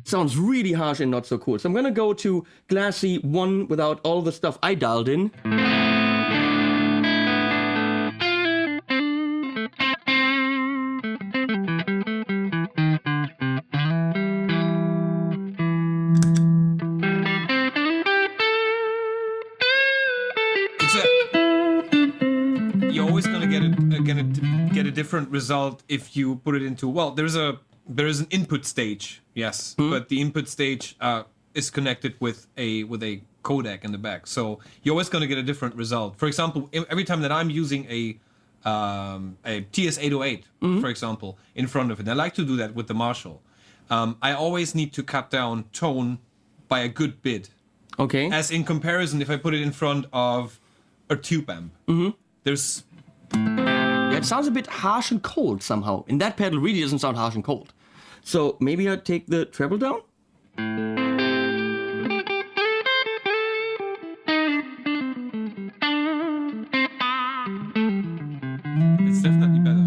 Sounds really harsh and not so cool. So I'm gonna go to Glassy 1 without all the stuff I dialed in. You're always gonna get a different result if you put it into there is an input stage, yes, but the input stage is connected with a codec in the back, so you're always gonna get a different result. For example, every time that I'm using a TS-808, for example, in front of it, and I like to do that with the Marshall. I always need to cut down tone by a good bit. Okay. As in comparison, if I put it in front of a tube amp, there's Yeah, it sounds a bit harsh and cold somehow. And that pedal really doesn't sound harsh and cold. So maybe I'll take the treble down. it's definitely better.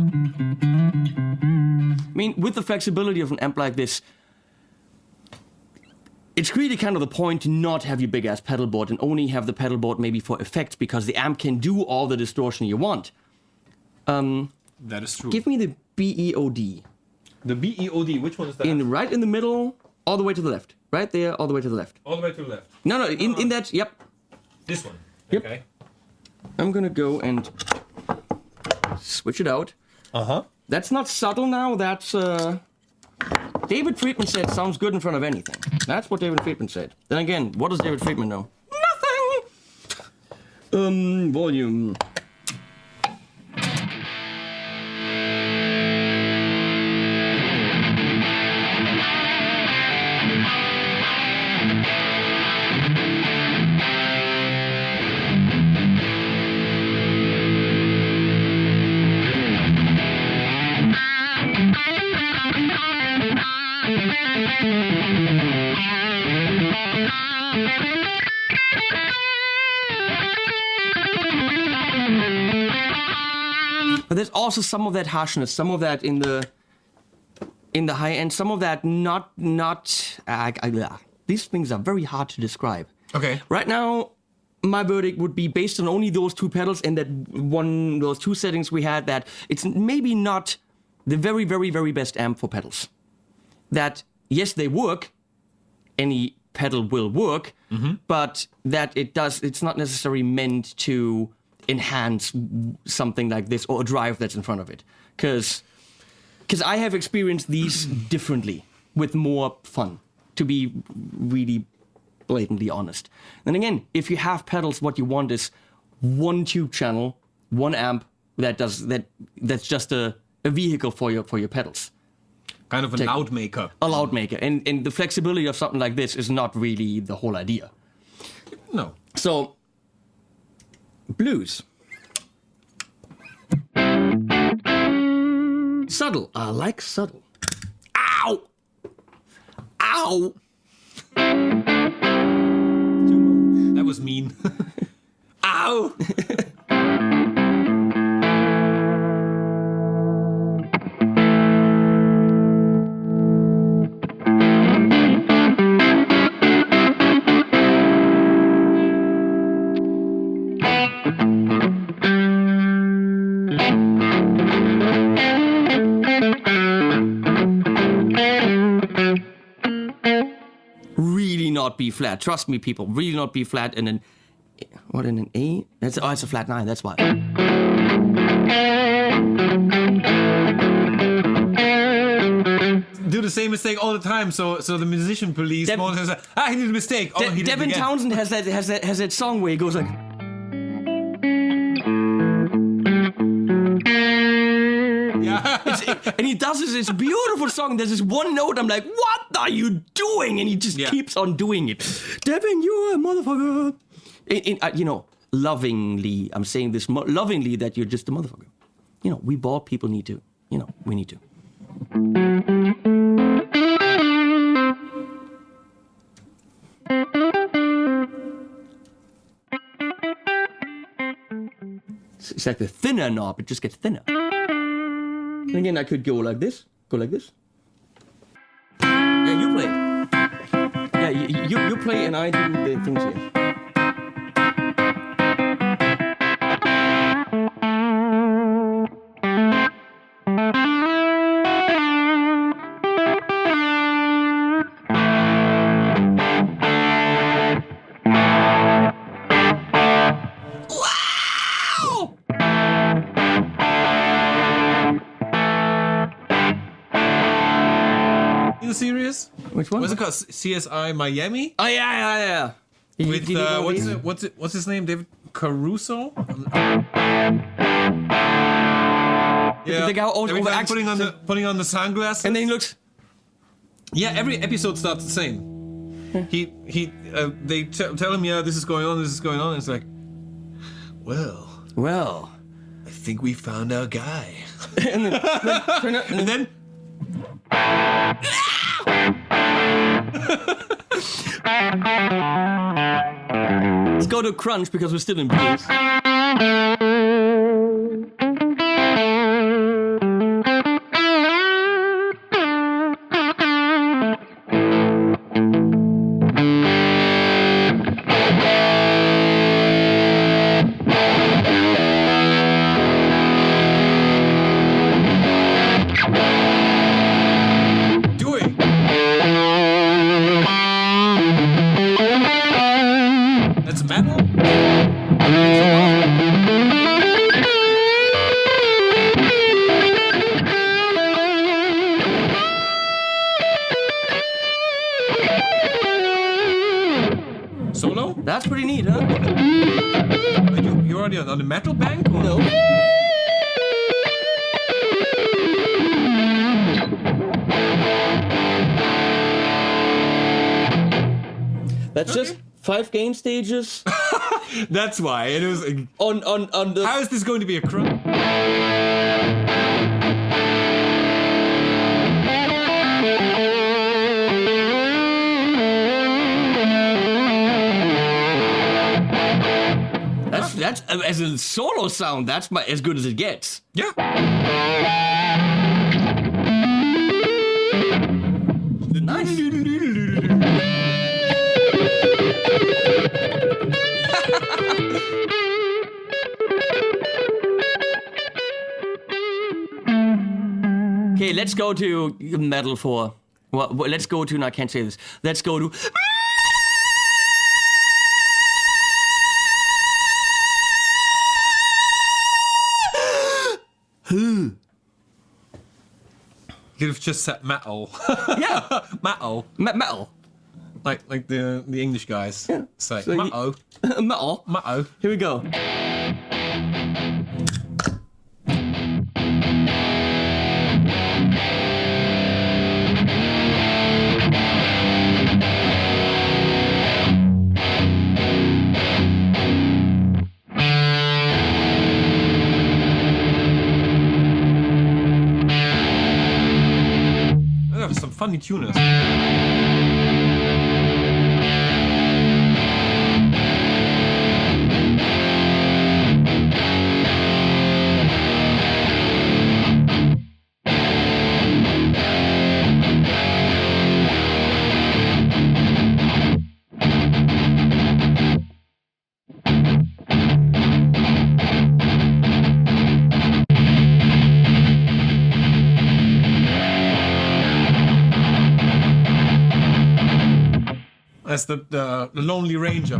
I mean, with the flexibility of an amp like this, it's really kind of the point to not have your big ass pedal board and only have the pedal board maybe for effects, because the amp can do all the distortion you want. That is true. Give me the BEOD. The BEOD, which one is that? Right in the middle, all the way to the left. Right there, all the way to the left. All the way to the left. No, in that, yep. This one. Yep. Okay. I'm gonna go and switch it out. Uh-huh. That's not subtle now, that's, David Friedman said sounds good in front of anything. That's what David Friedman said. Then again, what does David Friedman know? Nothing! Volume. But there's also some of that harshness, some of that in the high end, some of that not. These things are very hard to describe. Okay. Right now, my verdict would be based on only those two pedals and those two settings we had, that it's maybe not the very, very, very best amp for pedals. That, yes, they work, any pedal will work, but that it's not necessarily meant to enhance something like this or a drive that's in front of it. Because I have experienced these differently, with more fun, to be really blatantly honest. And again, if you have pedals, what you want is one tube channel, one amp that's just a vehicle for your pedals. Kind of a loud maker. A loud maker. And the flexibility of something like this is not really the whole idea. No. So, blues. Subtle. I like subtle. Ow! Ow! That was mean. Ow! Really not B flat. Trust me, people. Really not B flat. And then, what, in an A? It's a flat 9. That's why. Do the same mistake all the time. So the musician police says, he did a mistake. Oh, he did it Devin again. Townsend has that song where he goes like. Yeah. And he does this, it's a beautiful song. There's this one note, I'm like, what are you doing? And he just keeps on doing it. Devin, you're a motherfucker. Lovingly, I'm saying this lovingly, that you're just a motherfucker. We bald people need to, we need to. It's like the thinner knob, it just gets thinner. And again, I could go like this, Yeah, you play. Yeah, you play and I do the things here. The series? Which one? What's it called? CSI Miami? Oh yeah. With what's his name? David Caruso? Yeah. The guy always Every time overacts. putting on the sunglasses. And then he looks. Yeah, every episode starts the same. They tell him, yeah, this is going on, and it's like, Well. I think we found our guy. and then let's go to crunch because we're still in blues. That's metal? Solo? That's pretty neat, huh? You're already on the metal bank? Or? No. That's just 5 game stages. That's why. It was. on the. How is this going to be a crunch? That's as a solo sound. That's as good as it gets. Yeah. Nice. Okay, let's go to metal for. Well, let's go to. No, I can't say this. Let's go to. You've just said metal. Yeah, Metal. metal. Like the English guys. Yeah. Say So metal. Metal. Metal. Here we go. Some funny tuners. That's the Lonely Ranger.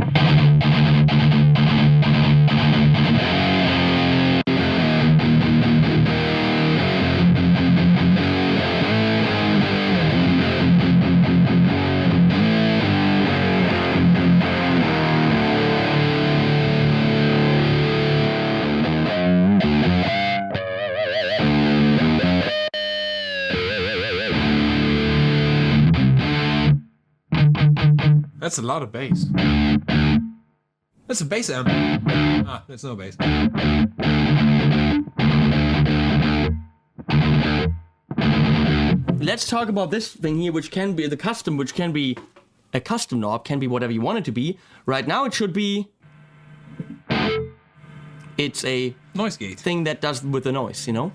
That's a lot of bass. That's a bass amp. Ah, there's no bass. let's talk about this thing here, which can be the custom, which can be a custom knob, can be whatever you want it to be. Right now, it should be. It's a Noise gate. thing that does with the noise, you know.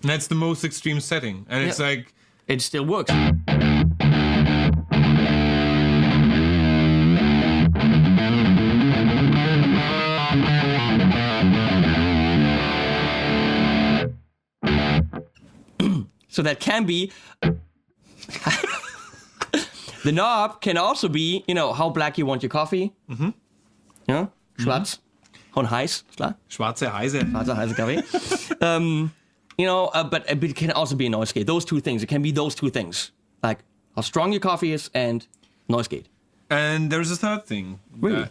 And that's the most extreme setting, and it's like It still works. So that can be. The knob can also be, you know, how black you want your coffee. Mm-hmm. Yeah, schwarz. Und heiß, klar. schwarze Heise. Schwarzer, heißer Kaffee. You know, but it can also be a noise gate. Those two things. It can be those two things. Like how strong your coffee is and noise gate. And there's a third thing. Really?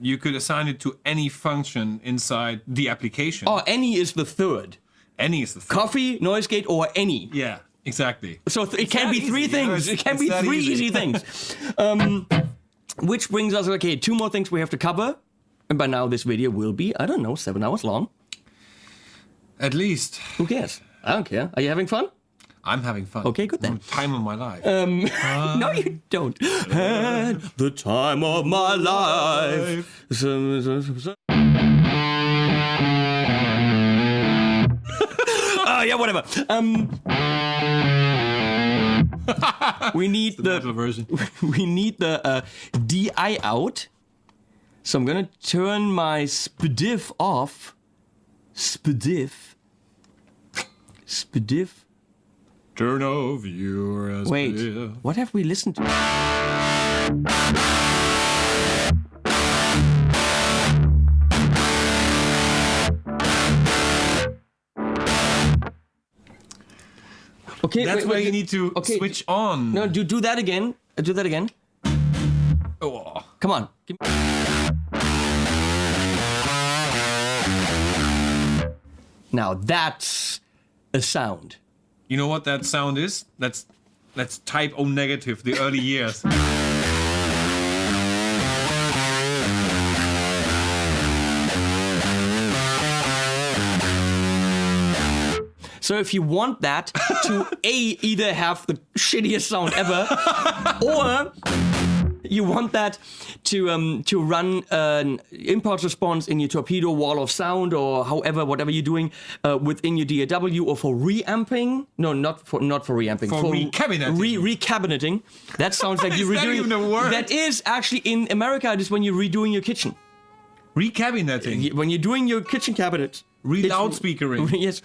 You could assign it to any function inside the application. Oh, any is the third. Any is the third. Coffee, noise gate, or any. Yeah, exactly. So it can be that three easy. things. Yeah, It can it's be that three easy. easy things. Which brings us, okay, two more things we have to cover. And by now this video will be, I don't know, 7 hours long. At least Who cares? I don't care. Are you having fun? I'm having fun. Okay, good then. Time of my life. No, you don't. Had the time of my life. Yeah, whatever. We need the metal version. we need the DI out. So I'm gonna turn my SPDIF off. SPDIF. Turn off your Wait, SPDIF. what have we listened to? Okay, That's where you need to switch on. No, do that again. Do that again. Oh. Come on. Now that's a sound. You know what that sound is? That's type O negative, the early years. So if you want that to either have the shittiest sound ever, or you want that to run an impulse response in your torpedo wall of sound, or however, whatever you're doing within your DAW, or for reamping. No, not for reamping. For recabineting. Recabineting. That sounds like you're Is that redoing. even a word? That is actually in America. It is when you're redoing your kitchen. Recabineting. When you're doing your kitchen cabinet. Re-loudspeakering. Yes.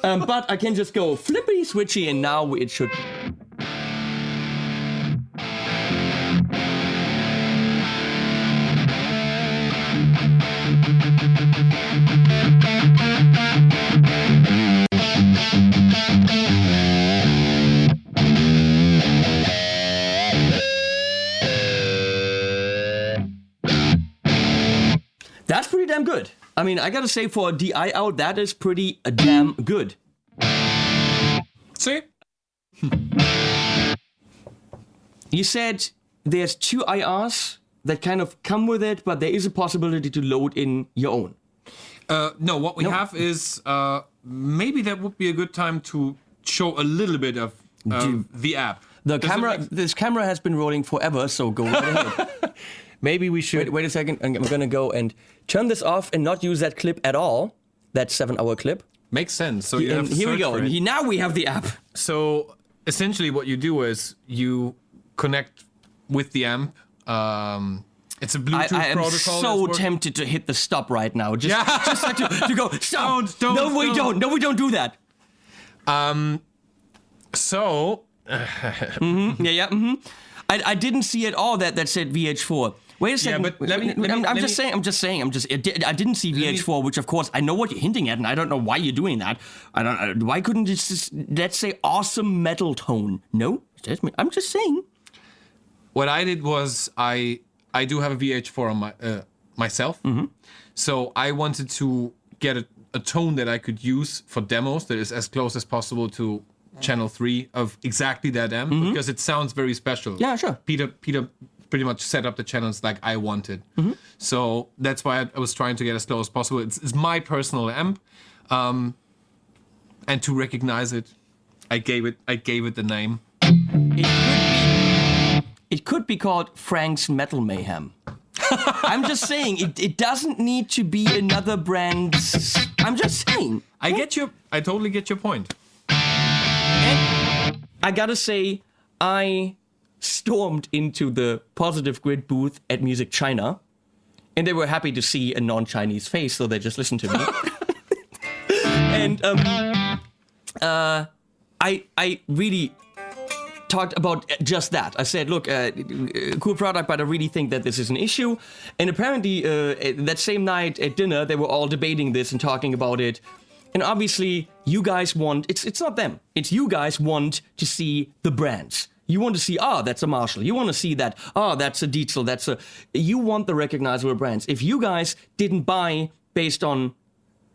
But I can just go flippy switchy, and now it should. That's pretty damn good. I mean, I gotta say, for a DI out, that is pretty damn good. See? You said there's 2 IRs that kind of come with it, but there is a possibility to load in your own. No, what we have is maybe that would be a good time to show a little bit of the app. This camera has been rolling forever, so go right ahead. Maybe we should. Wait a second. I'm gonna go and turn this off and not use that clip at all. That 7-hour clip. Makes sense. So you And have to here we search go. for it. Now we have the app. So essentially, what you do is you connect with the amp. It's a Bluetooth I am protocol. so tempted to hit the stop right now. Just like to go stop. Don't. No, we don't. No, we don't do that. So Yeah. I didn't see at all that said VH4. Wait a second. but let me- I'm just saying. I didn't see VH4, which of course I know what you're hinting at, and I don't know why you're doing that. I don't. Why couldn't it just, let's say, awesome metal tone? No, I'm just saying. what I did was I do have a VH4 on my myself. So I wanted to get a tone that I could use for demos that is as close as possible to channel 3 of exactly that amp, because it sounds very special. Yeah, sure. Peter pretty much set up the channels like I wanted. So that's why I was trying to get as close as possible. It's my personal amp, and to recognize it, I gave it the name. It could be called Frank's Metal Mayhem. I'm just saying, it doesn't need to be another brand's. I'm just saying. I totally get your point. And I gotta say, I stormed into the Positive Grid booth at Music China, and they were happy to see a non-Chinese face, so they just listened to me. And I really talked about just that. I said, look, cool product, but I really think that this is an issue. And apparently, that same night at dinner, they were all debating this and talking about it. And obviously, you guys want, it's not them, it's you guys want to see the brands. You want to see, that's a Marshall. You want to see that, that's a Dietzel, you want the recognizable brands. If you guys didn't buy based on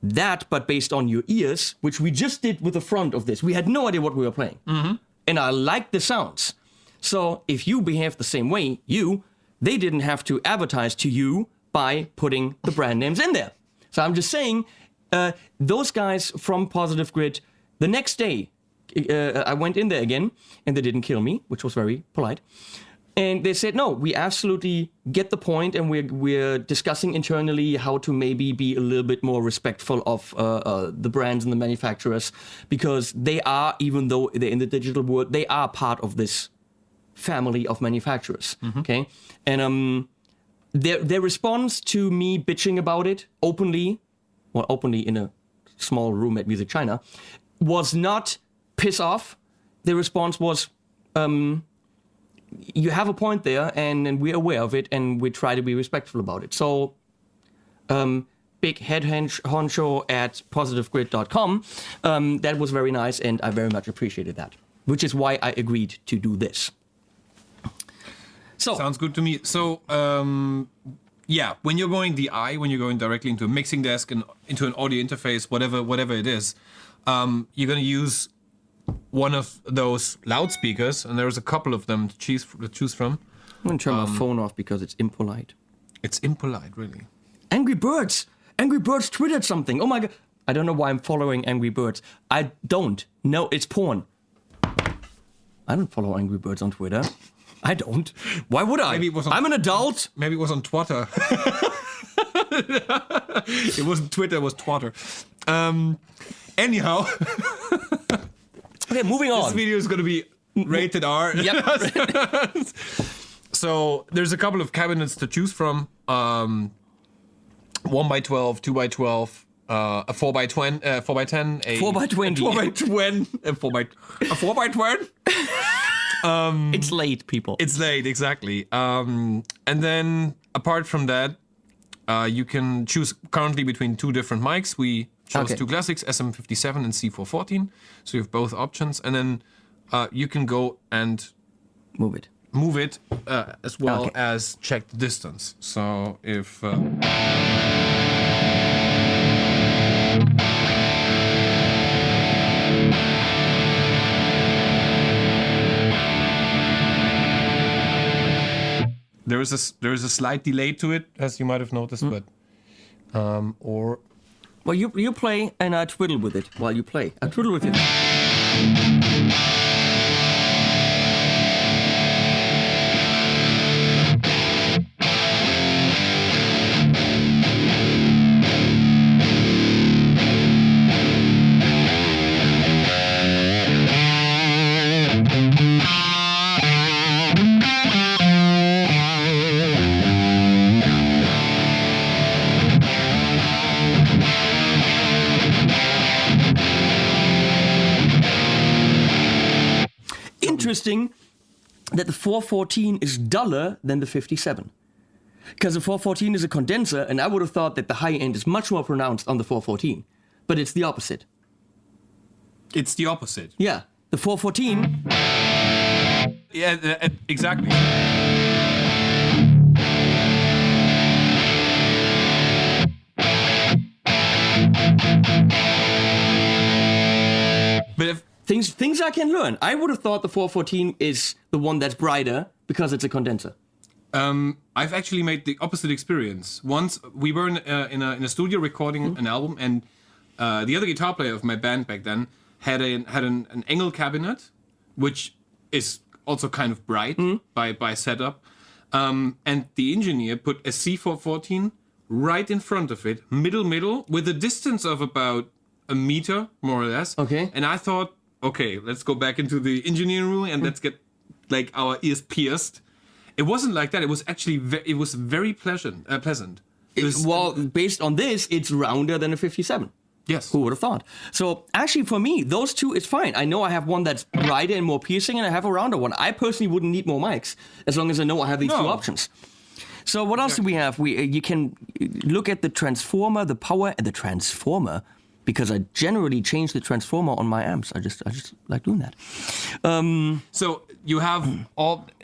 that, but based on your ears, which we just did with the front of this, we had no idea what we were playing. And I like the sounds. So if you behave the same way, they didn't have to advertise to you by putting the brand names in there. So I'm just saying, those guys from Positive Grid, the next day, I went in there again, and they didn't kill me, which was very polite. And they said, no, we absolutely get the point, and we're discussing internally how to maybe be a little bit more respectful of the brands and the manufacturers, because they are, even though they're in the digital world, they are part of this family of manufacturers. Okay, and their response to me bitching about it openly in a small room at Music China, was not piss off. The response was, you have a point there, and we're aware of it, and we try to be respectful about it. So, big head honcho at positivegrid.com, that was very nice, and I very much appreciated that, which is why I agreed to do this. So sounds good to me. So, when you're going when you're going directly into a mixing desk and into an audio interface, whatever it is, you're going to use one of those loudspeakers, and there's a couple of them to choose from. I'm going to turn my phone off because it's impolite. It's impolite, really. Angry Birds tweeted something. Oh my god. I don't know why I'm following Angry Birds. I don't. No, it's porn. I don't follow Angry Birds on Twitter. I don't. Why would I? I'm an adult. Maybe it was on Twitter. It wasn't Twitter, it was Twatter. Anyhow. Okay, moving on. This video is going to be rated R. Yep. So there's a couple of cabinets to choose from. 1x12, 2x12, a 4x10, 4x10, a 4x20, 4x20, a 4x20. It's late, people. It's late, exactly. And then apart from that, you can choose currently between two different mics. We chose two classics, SM57 and C414. So you have both options, and then you can go and move it as well as check the distance. So if there is a slight delay to it, as you might have noticed, but well, you play and I twiddle with it while you play. I twiddle with it. Interesting that the 414 is duller than the 57. Because the 414 is a condenser, and I would have thought that the high end is much more pronounced on the 414. But it's the opposite. It's the opposite. Yeah, the 414... Yeah, exactly. But if Things I can learn. I would have thought the 414 is the one that's brighter because it's a condenser. I've actually made the opposite experience. Once we were in a studio recording an album, and the other guitar player of my band back then had an Engel cabinet, which is also kind of bright by setup. And the engineer put a C414 right in front of it, middle, with a distance of about a meter, more or less. Okay. And I thought, okay, let's go back into the engineering room and let's get like our ears pierced. It wasn't like that. It was actually it was very pleasant. It was, well, based on this, it's rounder than a 57. yes. Who would have thought? So actually, for me, those two is fine. I know I have one that's brighter and more piercing, and I have a rounder one. I personally wouldn't need more mics as long as I know I have these two options. So what else do we have? You can look at the transformer, the power, and the transformer, because I generally change the transformer on my amps. I just like doing that. So you have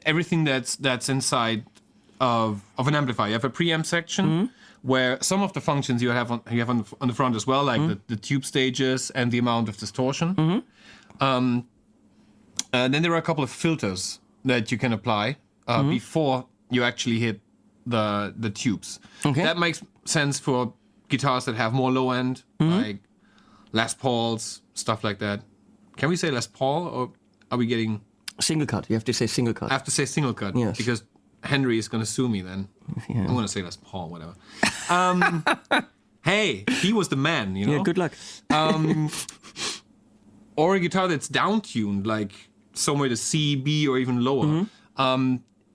everything that's inside of an amplifier. You have a preamp section where some of the functions you have on the front as well, like the tube stages and the amount of distortion. Then there are a couple of filters that you can apply before you actually hit the tubes. Okay. That makes sense for guitars that have more low end, like Les Pauls, stuff like that. Can we say Les Paul, or are we getting... Single cut. You have to say single cut. I have to say single cut, Yes. because Henry is going to sue me then. Yeah. I'm going to say Les Paul, whatever. Hey, he was the man, you know? Yeah, good luck. Or a guitar that's down-tuned, like somewhere to C, B, or even lower.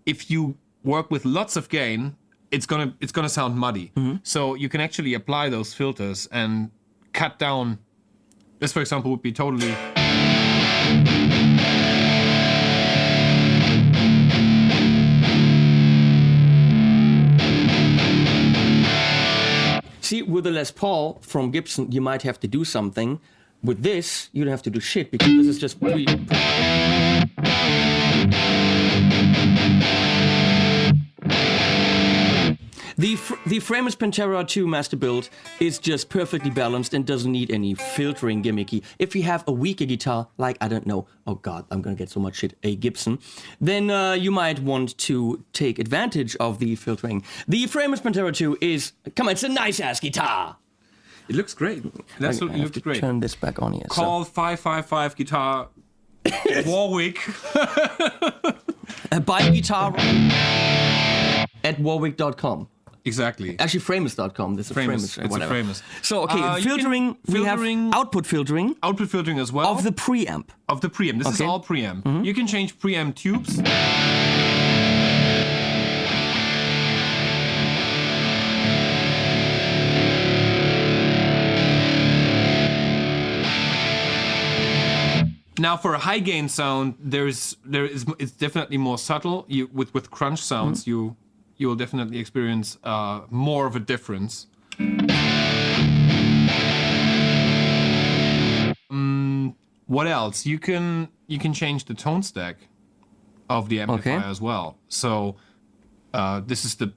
If you work with lots of gain, it's gonna sound muddy. So you can actually apply those filters and cut down. This, for example, would be totally... See, with the Les Paul from Gibson, you might have to do something. With this, you don't have to do shit, because this is just The Framus Pantera 2 master build is just perfectly balanced and doesn't need any filtering gimmicky. If you have a weaker guitar, like, I don't know, oh god, I'm gonna get so much shit, a Gibson, then you might want to take advantage of the filtering. The Framus Pantera 2 is, come on, it's a nice-ass guitar! It looks great. It absolutely looks great. Turn this back on here. Call 555 Guitar Warwick. Buy guitar at warwick.com. Exactly. Actually, Framus.com. This is Framus. Framus. It's whatever. a Framus. So, okay, filtering, we have output filtering Output filtering as well. of the preamp. This is Okay. all preamp. You can change preamp tubes. Now, for a high gain sound, it's definitely more subtle. With crunch sounds, you will definitely experience more of a difference. What else? You can change the tone stack of the amplifier as well. So this is the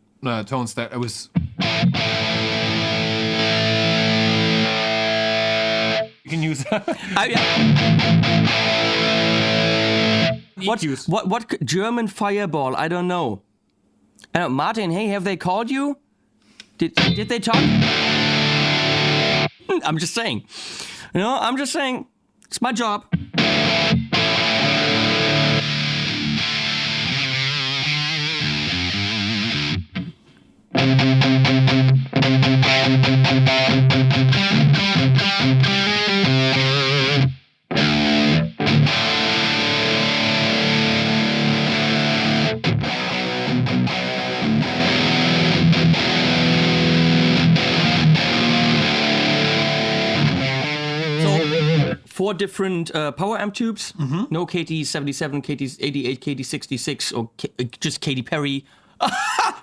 tone stack. It was. You can use. What German fireball? I don't know. Martin, hey, have they called you? Did they talk? I'm just saying. I'm just saying. It's my job. Four different power amp tubes. No KT77, KT88, KT66, or just Katy Perry.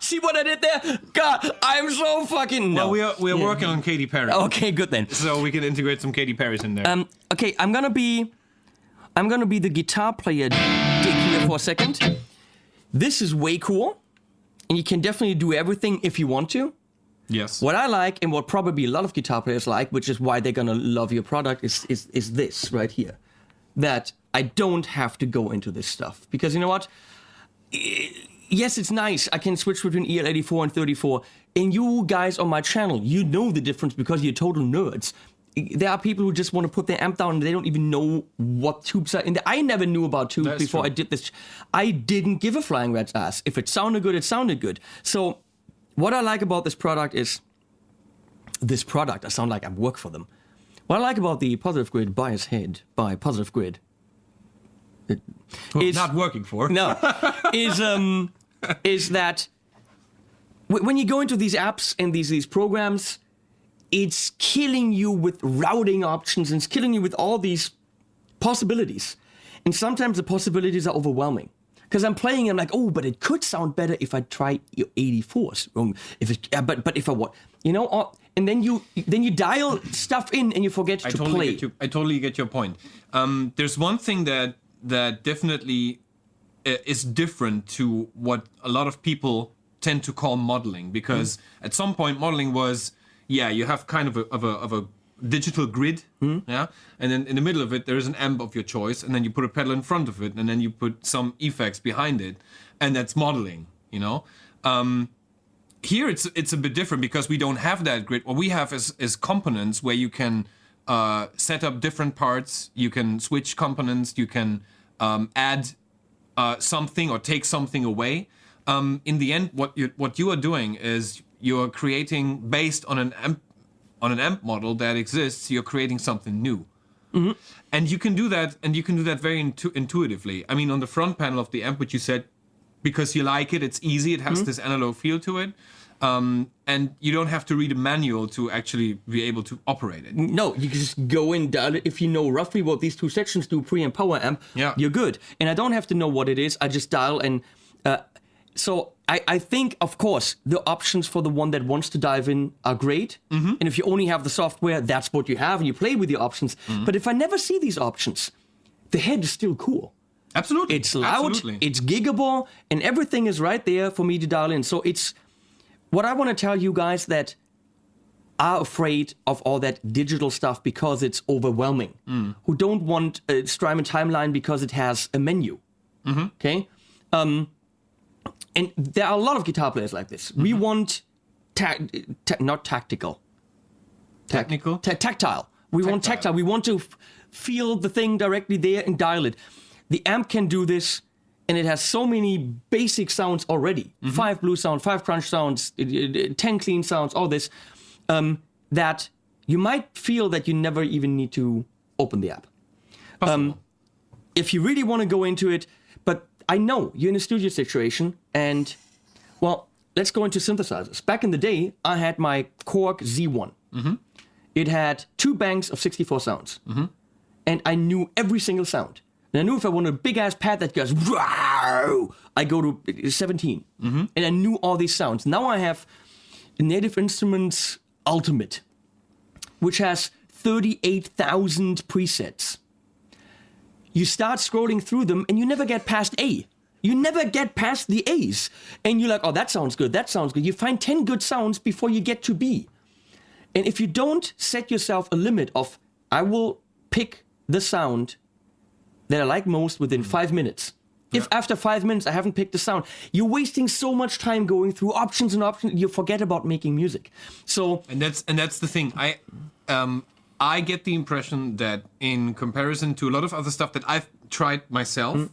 See what I did there? God, I'm so fucking... No. Well, we are working on Katy Perry. Okay, good then. So we can integrate some Katy Perrys in there. Okay, I'm gonna be the guitar player dick here for a second. This is way cool, and you can definitely do everything if you want to. Yes. What I like, and what probably a lot of guitar players like, which is why they're gonna love your product, is this right here. That I don't have to go into this stuff. Because you know what? yes, it's nice. I can switch between EL84 and 34. And you guys on my channel, you know the difference because you're total nerds. There are people who just want to put their amp down and they don't even know what tubes are in there. I never knew about tubes before I did this. I didn't give a flying rat's ass. If it sounded good, it sounded good. So what I like about this product is... This product, I sound like I work for them. What I like about the Positive Grid bias head by Positive Grid... is not working for. No. is that... When you go into these apps and these programs... It's killing you with routing options and it's killing you with all these possibilities. And sometimes the possibilities are overwhelming. Because I'm playing, I'm like, oh, but it could sound better if I try 84s. But if I what, you know, and then you dial stuff in and you forget to play. I totally get your point. There's one thing that definitely is different to what a lot of people tend to call modeling, because at some point modeling was. Yeah, you have kind of a digital grid, yeah, and then in the middle of it there is an amp of your choice, and then you put a pedal in front of it, and then you put some effects behind it, and that's modeling, you know. Here it's a bit different because we don't have that grid. What we have is components where you can set up different parts, you can switch components, you can add something or take something away. In the end, what you are doing is you're creating based on an amp model that exists. You're creating something new, and you can do that. And you can do that very intuitively. I mean, on the front panel of the amp, which you said, because you like it, it's easy. It has this analog feel to it, and you don't have to read a manual to actually be able to operate it. No, you can just go in, dial it. If you know roughly what these two sections do, pre and power amp, you're good. And I don't have to know what it is. I just dial and. So I think, of course, the options for the one that wants to dive in are great. And if you only have the software, that's what you have, and you play with the options. But if I never see these options, the head is still cool. Absolutely. It's loud, it's giggable, and everything is right there for me to dial in. So it's what I want to tell you guys that are afraid of all that digital stuff because it's overwhelming, who don't want a Strymon timeline because it has a menu. Okay? And there are a lot of guitar players like this. We want not tactical. Technical? Tactile. We want tactile. We want to feel the thing directly there and dial it. The amp can do this, and it has so many basic sounds already. 5 blue sounds, 5 crunch sounds, 10 clean sounds, all this, that you might feel that you never even need to open the app. If you really want to go into it, but I know you're in a studio situation, and, well, let's go into synthesizers. Back in the day, I had my Korg Z1. It had 2 banks of 64 sounds, and I knew every single sound. And I knew if I wanted a big-ass pad that goes, wow, I go to 17. And I knew all these sounds. Now I have Native Instruments Ultimate, which has 38,000 presets. You start scrolling through them, and you never get past A. You never get past the A's. And you're like, oh, that sounds good, that sounds good. You find 10 good sounds before you get to B. And if you don't set yourself a limit of, I will pick the sound that I like most within 5 minutes. If after 5 minutes I haven't picked the sound, you're wasting so much time going through options and options, you forget about making music. So and that's the thing. I get the impression that in comparison to a lot of other stuff that I've tried myself,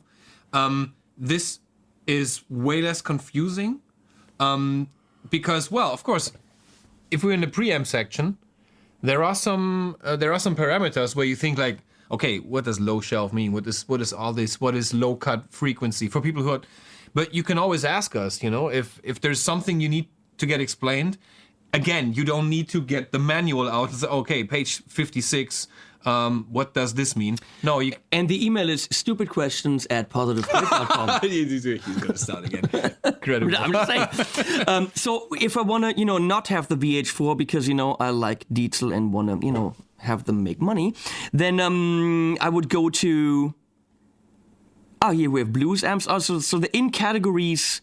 this is way less confusing. Because, well, of course, if we're in the preamp section, there are some parameters where you think like, okay, what does low shelf mean? What is all this? What is low cut frequency for people who are? But you can always ask us, you know, if there's something you need to get explained. Again, you don't need to get the manual out and say, okay, page 56. What does this mean? No, and the email is stupidquestions@positivegrid.com. He's going to start again. Incredible. I'm just saying. So if I want to, not have the VH4 because, I like Dietzel and want to, have them make money, then I would go to... Oh, here we have blues amps. Also, so the in categories,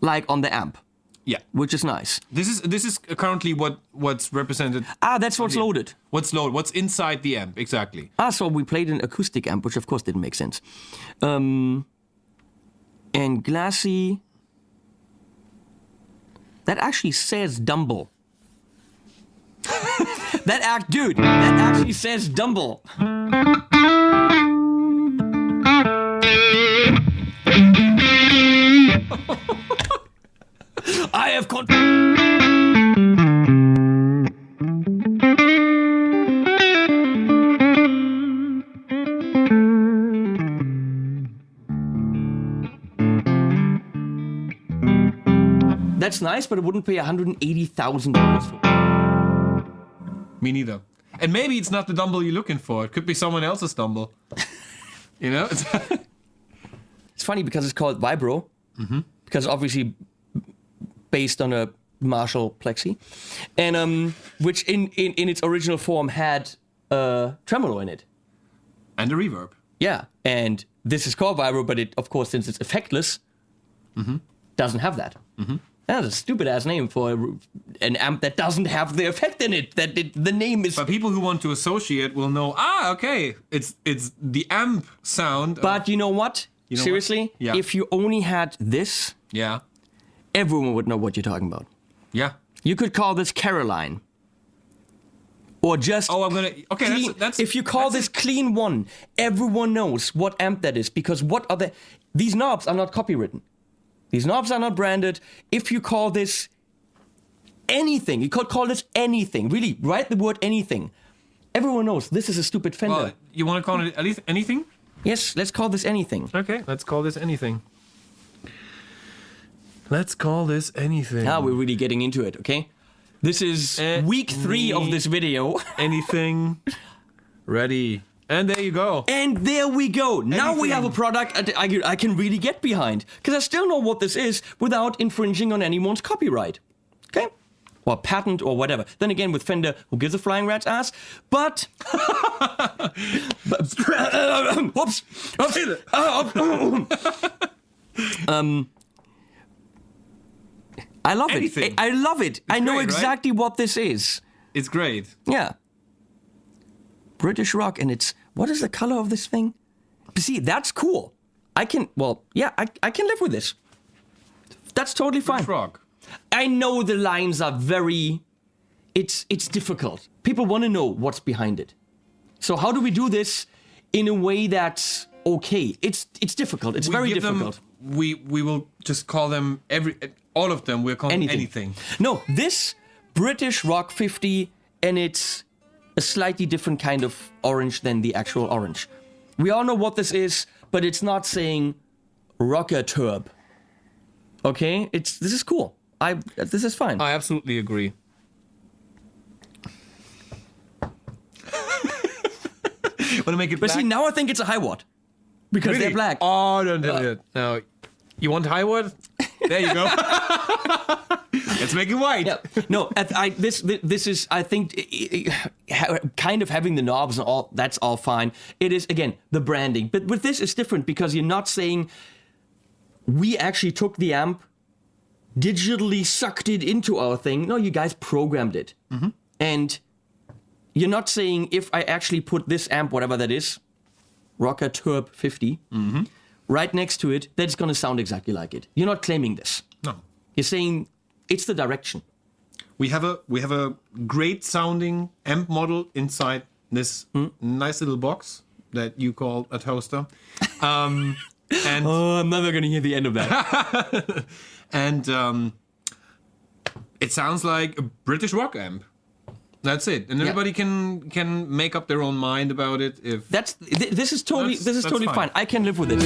like on the amp. Yeah, which is nice. This is currently what's represented. That's what's loaded. What's loaded? What's inside the amp exactly? So we played an acoustic amp, which of course didn't make sense. And glassy, That actually says Dumble. That actually says Dumble. I have That's nice, but I wouldn't pay $180,000 for it. Me neither. And maybe it's not the Dumble you're looking for. It could be someone else's Dumble. You know? It's funny because it's called Vibro. Because obviously based on a Marshall Plexi. And which in its original form had tremolo in it. And a reverb. Yeah. And this is called Vibro, but it, of course, since it's effectless, doesn't have that. That's a stupid-ass name for an amp that doesn't have the effect in it. The name is... But people who want to associate will know, okay, it's the amp sound. But you know what? Seriously? Yeah. If you only had this, Yeah. everyone would know what you're talking about. Yeah. You could call this Caroline. Or just... Oh, I'm gonna... Okay, clean, that's... If you call this Clean One, everyone knows what amp that is. Because what are the... These knobs are not copywritten. These knobs are not branded. If you call this anything, you could call this anything. Really, write the word anything. Everyone knows this is a stupid Fender. Well, you want to call it at least anything? Yes, let's call this anything. Okay, let's call this anything. Let's call this anything. Now we're really getting into it, okay? This is week 3 of this video. Anything. Ready. And there you go. And there we go. Now we have a product I can really get behind. Because I still know what this is without infringing on anyone's copyright. Okay? Or patent or whatever. Then again, with Fender, who gives a flying rat's ass? But... whoops. I love Anything. it. I love it. I know great, exactly what this is. It's great. Yeah. British rock, and it's... What is the color of this thing? See, that's cool. I can live with this. That's totally fine. British rock. I know the lines are very... It's difficult. People want to know what's behind it. So how do we do this in a way that's okay? It's difficult. It's very difficult. We will just call them all of them. We're calling anything. No, this British Rock 50, and it's a slightly different kind of orange than the actual orange. We all know what this is, but it's not saying Rocker Turb. Okay, this is cool. This is fine. I absolutely agree. Want to make it But black? see, now I think it's a high watt because Really? they're black. Oh, don't do it. No, you want high watt? There you go. Let's make it white. Yeah. No, this is, I think, kind of having the knobs and all, that's all fine. It is, again, the branding. But with this, it's different because you're not saying we actually took the amp, digitally sucked it into our thing. No, you guys programmed it. And you're not saying if I actually put this amp, whatever that is, Rocker Turb 50, right next to it, that it's going to sound exactly like it. You're not claiming this. No. You're saying it's the direction. We have a great sounding amp model inside this nice little box that you call a toaster. And I'm never going to hear the end of that. and it sounds like a British rock amp. That's it, and everybody can make up their own mind about it. If This is totally fine. fine. I can live with it.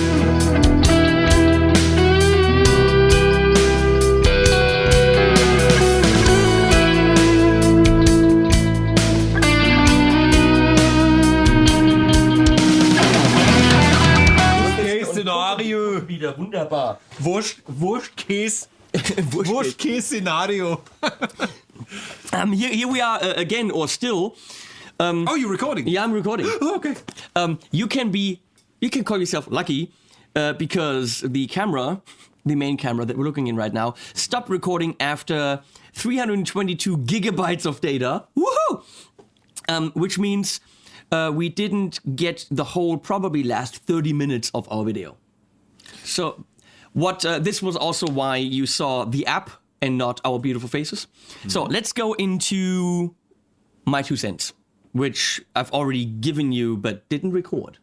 Szenario. Wieder wunderbar. Wurst-Käse-Szenario. Here we are again, or still. Oh, you're recording? Yeah, I'm recording. Oh, okay. You can call yourself lucky because the main camera that we're looking in right now, stopped recording after 322 gigabytes of data. Woohoo! Which means we didn't get the whole probably last 30 minutes of our video. So this was also why you saw the app and not our beautiful faces. So let's go into my 2 cents, which I've already given you but didn't record.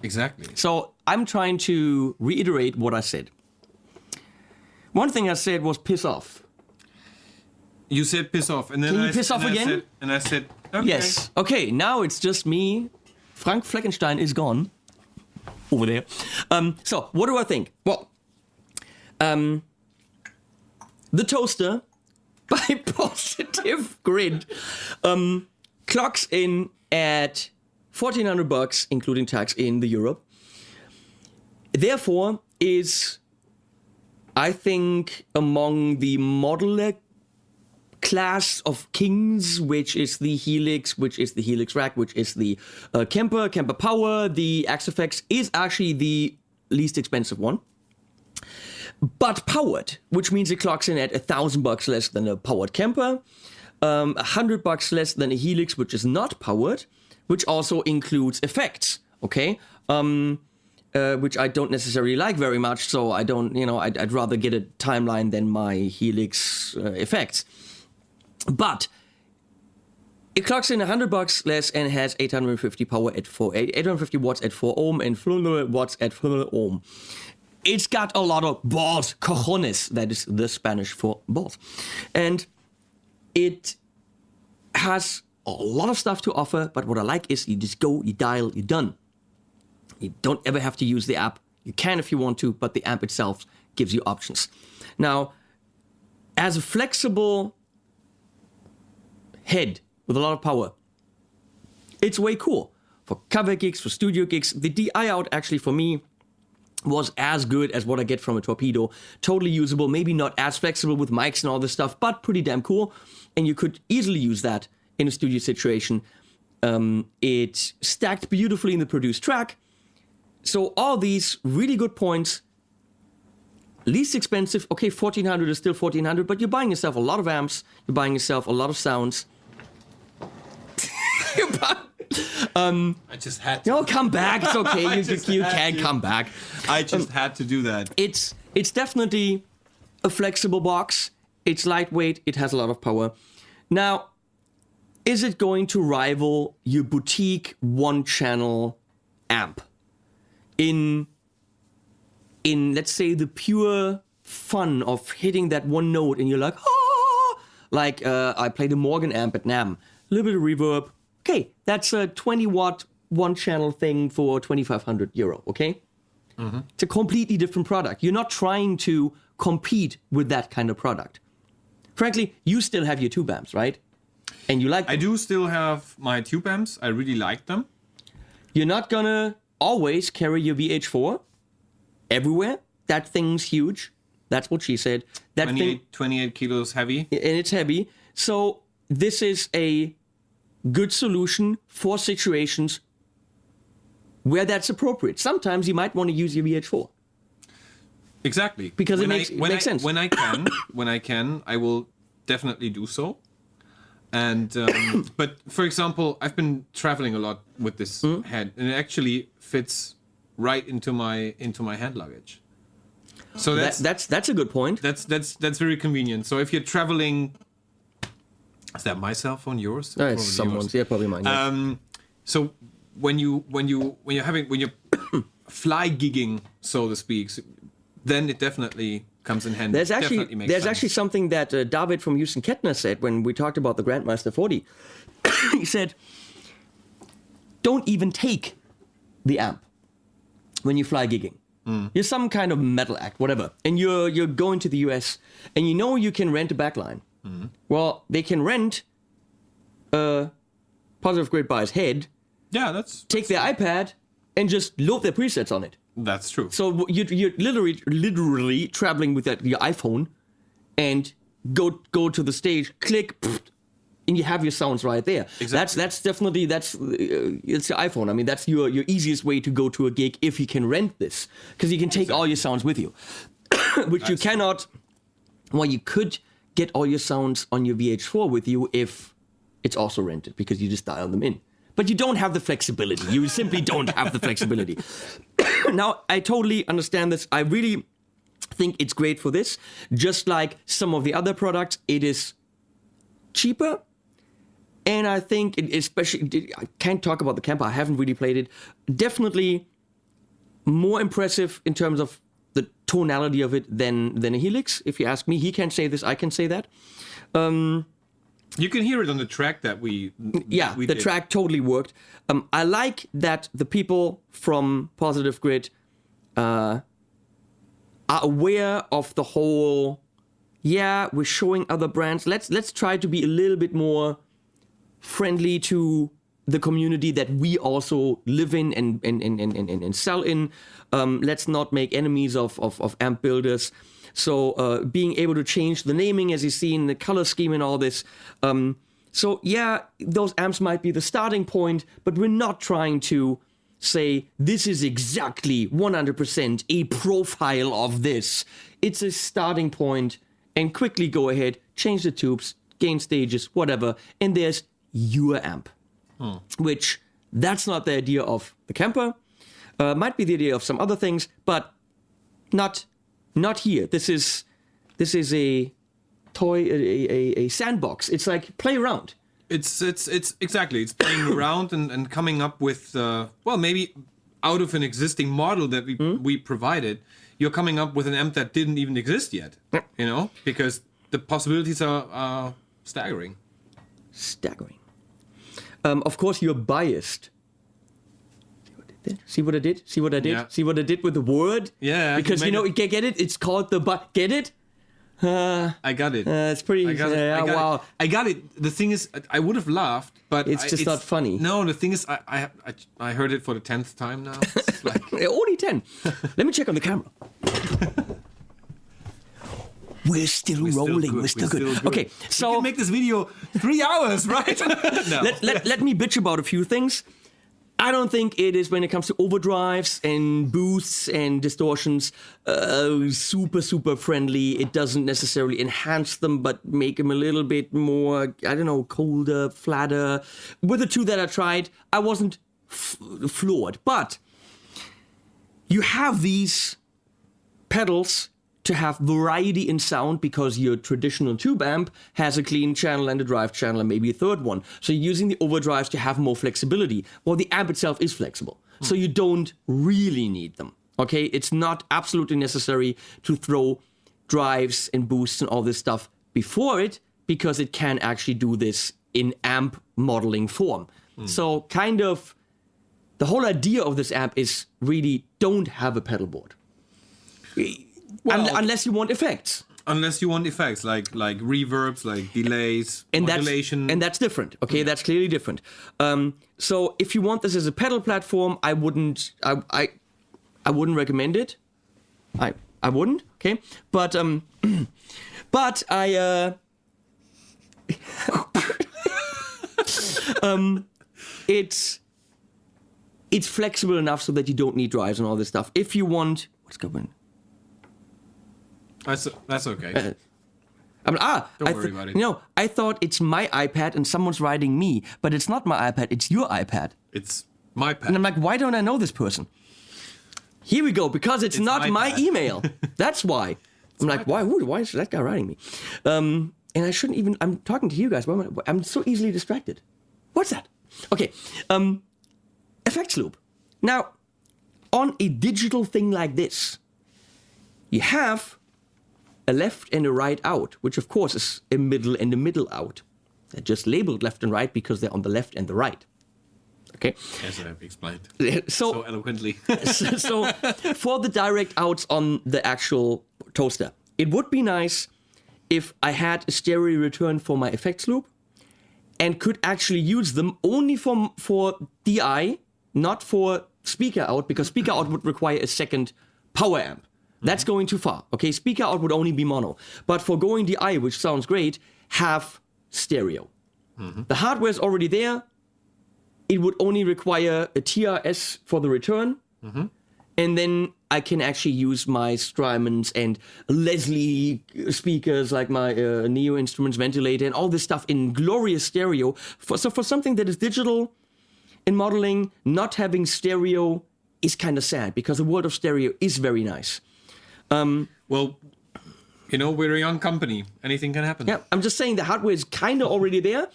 Exactly. So I'm trying to reiterate what I said. One thing I said was piss off. You said piss off, and then Can you piss off again? I said, okay. Yes. Okay, now it's just me. Frank Fleckenstein is gone. Over there. So, what do I think? Well, the toaster by Positive Grid clocks in at $1,400, including tax in the Europe. Therefore, is, I think, among the modular class of kings, which is the Helix, which is the Helix Rack, which is the Kemper Power, the Axifex is actually the least expensive one. But powered, which means it clocks in at $1,000 less than a powered Kemper, $100 less than a Helix, which is not powered, which also includes effects, okay? Which I don't necessarily like very much, so I don't, I'd rather get a timeline than my Helix effects. But it clocks in $100 less and has 850 power at 850 watts at 4 ohm and 400 watts at 400 ohm. It's got a lot of balls, cojones, that is the Spanish for balls. And it has a lot of stuff to offer, but what I like is you just go, you dial, you're done. You don't ever have to use the app. You can if you want to, but the app itself gives you options. Now, as a flexible head with a lot of power, it's way cool. For cover gigs, for studio gigs, the DI out actually for me was as good as what I get from a Torpedo. Totally usable, maybe not as flexible with mics and all this stuff, but pretty damn cool. And you could easily use that in a studio situation. It stacked beautifully in the produced track. So all these really good points. Least expensive, okay, 1,400 is still 1,400, but you're buying yourself a lot of amps, you're buying yourself a lot of sounds. I just had to. No, come back, it's okay, you can come back. I just had to do that. It's definitely a flexible box, it's lightweight, it has a lot of power. Now, is it going to rival your boutique one-channel amp? In let's say the pure fun of hitting that one note and you're like, ah! Like I play the Morgan amp at NAMM, a little bit of reverb. Okay, that's a 20 watt one channel thing for €2,500, okay? Mm-hmm. It's a completely different product. You're not trying to compete with that kind of product. Frankly, you still have your tube amps, right? And you like them. I do still have my tube amps. I really like them. You're not gonna always carry your VH4 everywhere. That thing's huge. That's what she said. That 28 kilos heavy. And it's heavy. So this is a good solution for situations where that's appropriate. Sometimes you might want to use your VH4. Exactly. Because it makes sense. When I can, I will definitely do so. And but for example, I've been traveling a lot with this head, and it actually fits right into my hand luggage. So that's a good point. That's very convenient. So if you're traveling, is that my cell phone? Yours? No, it's someone's. Yeah, probably mine. Yeah. So when you're fly gigging, so to speak, then it definitely comes in handy. There's actually something that David from Houston Kettner said when we talked about the Grandmaster 40. He said, don't even take the amp when you fly gigging. You're some kind of metal act, whatever, and you're going to the US, and you know you can rent a backline. Well, they can rent a Positive Grid by his head. Yeah, take their iPad and just load their presets on it. That's true. So you're literally traveling with your iPhone, and go to the stage, click, and you have your sounds right there. Exactly. That's definitely it's your iPhone. I mean, that's your easiest way to go to a gig if you can rent this, because you can take all your sounds with you, which you cannot. Well, you could get all your sounds on your VH4 with you if it's also rented, because you just dial them in. But you don't have the flexibility. You simply don't have the flexibility. Now, I totally understand this. I really think it's great for this. Just like some of the other products, it is cheaper. And I think, especially, I can't talk about the Kemper, I haven't really played it. Definitely more impressive in terms of the tonality of it than a Helix. If you ask me, he can say this, I can say that. You can hear it on the track that we did. Track totally worked. I like that the people from Positive Grid are aware of the whole, we're showing other brands. Let's try to be a little bit more friendly to the community that we also live in and sell in. Let's not make enemies of amp builders. So being able to change the naming, as you see in the color scheme and all this. Those amps might be the starting point, but we're not trying to say this is exactly 100% a profile of this. It's a starting point, and quickly go ahead, change the tubes, gain stages, whatever, and there's your amp. Which, that's not the idea of the Kemper. Might be the idea of some other things, but not here. This is a toy, a sandbox. It's like play around. It's exactly. It's playing around and coming up with maybe out of an existing model that we provided, you're coming up with an amp that didn't even exist yet. You know, because the possibilities are staggering. Staggering. Of course, you're biased. See what I did? See what I did? Yeah. See what I did with the word? Yeah. Because you get it? It's called get it? I got it. It's pretty. Wow. I got it. The thing is, I would have laughed, but it's not funny. No, the thing is, I heard it for the 10th time now. It's like only 10. Let me check on the camera. We're still rolling. We're still good. Okay, so we can make this video 3 hours, right? No. Let me bitch about a few things. I don't think it is, when it comes to overdrives and boosts and distortions, super friendly. It doesn't necessarily enhance them, but make them a little bit more, colder, flatter. With the two that I tried, I wasn't floored. But you have these pedals to have variety in sound, because your traditional tube amp has a clean channel and a drive channel and maybe a third one. So you're using the overdrives to have more flexibility. Well, the amp itself is flexible, so you don't really need them. Okay, it's not absolutely necessary to throw drives and boosts and all this stuff before it, because it can actually do this in amp modeling form. So kind of the whole idea of this amp is really don't have a pedal board. Well, unless you want effects. Unless you want effects like reverbs, like delays, modulation. And that's different. Okay, that's clearly different. So if you want this as a pedal platform, I wouldn't recommend it. I wouldn't. Okay, but I it's flexible enough so that you don't need drives and all this stuff. If you want, what's going on? That's okay. Don't worry about it. I thought it's my iPad and someone's writing me, but it's not my iPad, it's your iPad. It's my pad. And I'm like, why don't I know this person? Here we go, because it's not my email. That's why. I'm like, why is that guy writing me? And I shouldn't even, I'm talking to you guys. I'm so easily distracted. What's that? Okay. Effects loop. Now, on a digital thing like this, you have a left and a right out, which of course is a middle and a middle out. They're just labeled left and right because they're on the left and the right. Okay? As I have explained so eloquently. So for the direct outs on the actual toaster, it would be nice if I had a stereo return for my effects loop and could actually use them only for DI, not for speaker out, because speaker out would require a second power amp. That's going too far. Okay, speaker out would only be mono. But for going DI, which sounds great, have stereo. The hardware is already there. It would only require a TRS for the return. And then I can actually use my Strymons and Leslie speakers, like my Neo Instruments ventilator and all this stuff in glorious stereo. So for something that is digital in modeling, not having stereo is kind of sad, because the world of stereo is very nice. Well, we're a young company. Anything can happen. Yeah, I'm just saying the hardware is kind of already there.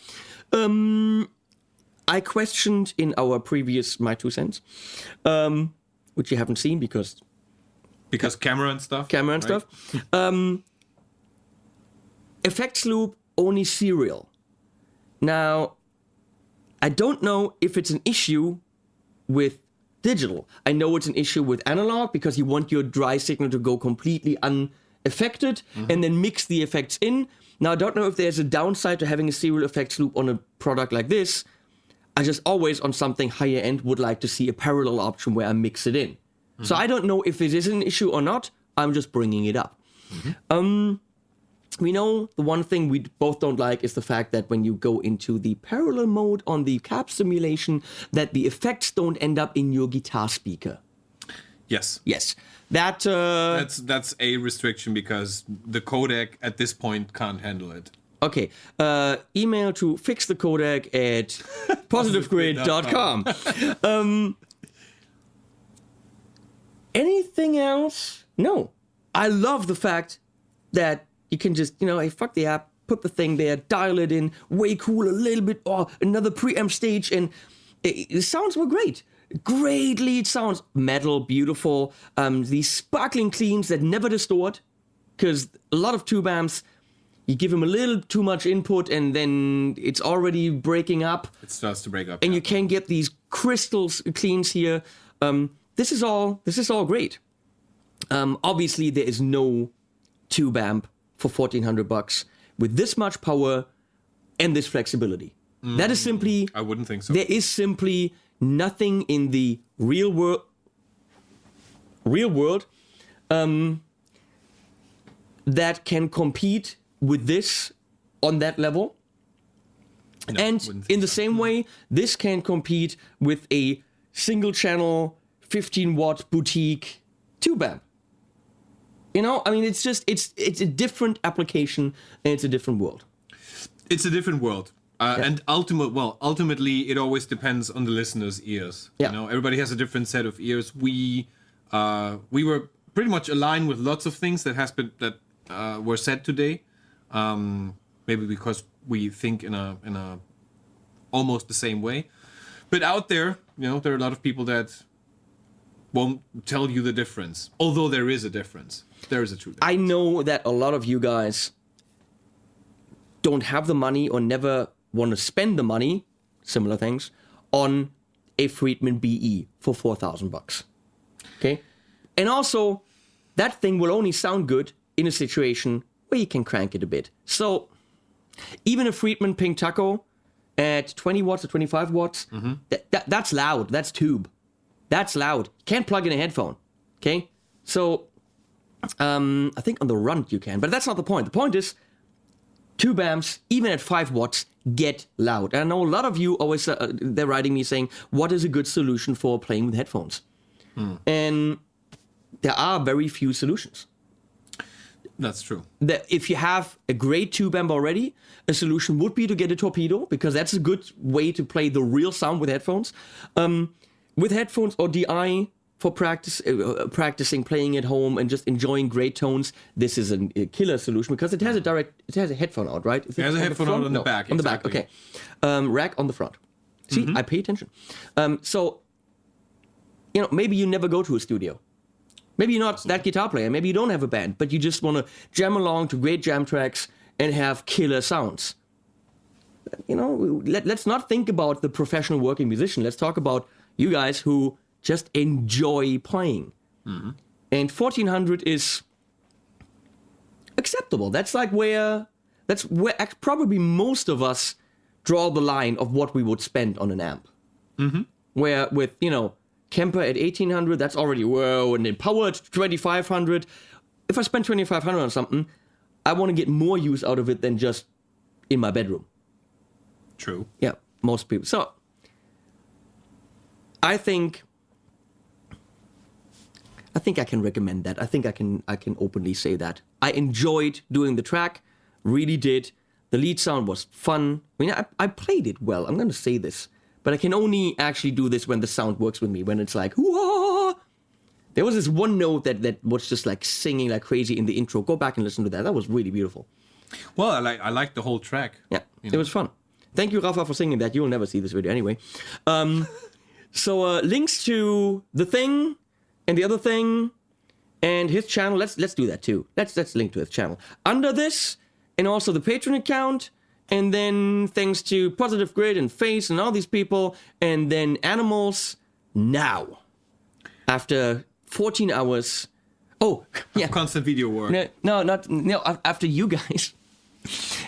I questioned in our previous My Two Cents, which you haven't seen because camera and stuff. Effects loop only serial. Now, I don't know if it's an issue with digital. I know it's an issue with analog because you want your dry signal to go completely unaffected and then mix the effects in. Now, I don't know if there's a downside to having a serial effects loop on a product like this. I just always, on something higher end, would like to see a parallel option where I mix it in. So I don't know if it is an issue or not. I'm just bringing it up. We know the one thing we both don't like is the fact that when you go into the parallel mode on the cap simulation, that the effects don't end up in your guitar speaker. Yes. That's a restriction because the codec at this point can't handle it. Okay. Email to fixthecodec at positivegrid.com. Anything else? No. I love the fact that you can just, hey, fuck the app, put the thing there, dial it in, way cool, a little bit, another preamp stage, and the sounds were great. Great lead sounds, metal, beautiful. These sparkling cleans that never distort, because a lot of tube amps, you give them a little too much input and then it's already breaking up. It starts to break up. And you can get these crystals cleans here. This is all great. Obviously, there is no tube amp for $1,400 with this much power and this flexibility. That is simply... I wouldn't think so. There is simply nothing in the real world that can compete with this on that level. No, And in the same way, this can compete with a single channel 15-watt boutique tube amp. It's a different application and it's a different world. It's a different world. And ultimately, it always depends on the listener's ears. Yeah. Everybody has a different set of ears. We were pretty much aligned with lots of things that were said today. Maybe because we think in a almost the same way. But out there, there are a lot of people that won't tell you the difference. Although there is a difference. There is a true difference. I know that a lot of you guys don't have the money or never want to spend the money, similar things, on a Friedman BE for $4,000. Okay? And also, that thing will only sound good in a situation where you can crank it a bit. So, even a Friedman Pink Taco at 20 watts or 25 watts, that's loud. That's tube. That's loud. Can't plug in a headphone. Okay? So, I think on the Runt you can, but that's not the point. The point is, tube amps, even at 5 watts, get loud. And I know a lot of you always, they're writing me saying, what is a good solution for playing with headphones? And there are very few solutions. That's true. If you have a great tube amp already, a solution would be to get a torpedo, because that's a good way to play the real sound with headphones. With headphones or DI for practicing playing at home and just enjoying great tones, this is a killer solution because it has a headphone out, right? It has a headphone out on the back. On the back, okay. Rack on the front. See, I pay attention. So, maybe you never go to a studio. Maybe you're not that guitar player. Maybe you don't have a band, but you just want to jam along to great jam tracks and have killer sounds. Let's not think about the professional working musician. Let's talk about you guys who just enjoy playing. And 1,400 is acceptable. That's where probably most of us draw the line of what we would spend on an amp. Where with, Kemper at 1,800, that's already whoa, and then power at 2,500. If I spend 2,500 on something, I want to get more use out of it than just in my bedroom. True. Yeah, most people. So, I think I can recommend that. I think I can openly say that. I enjoyed doing the track, really did. The lead sound was fun. I played it well. I'm going to say this. But I can only actually do this when the sound works with me, when it's like, whoa! There was this one note that was just like singing like crazy in the intro. Go back and listen to that. That was really beautiful. Well, I like the whole track. Yeah, it was fun. Thank you, Rafa, for singing that. You'll never see this video anyway. So links to the thing and the other thing and his channel. Let's do that too. Let's link to his channel under this, and also the Patreon account, and then thanks to Positive Grid and Face and all these people, and then Animals now after 14 hours. Oh, yeah. Constant video work. No, after you guys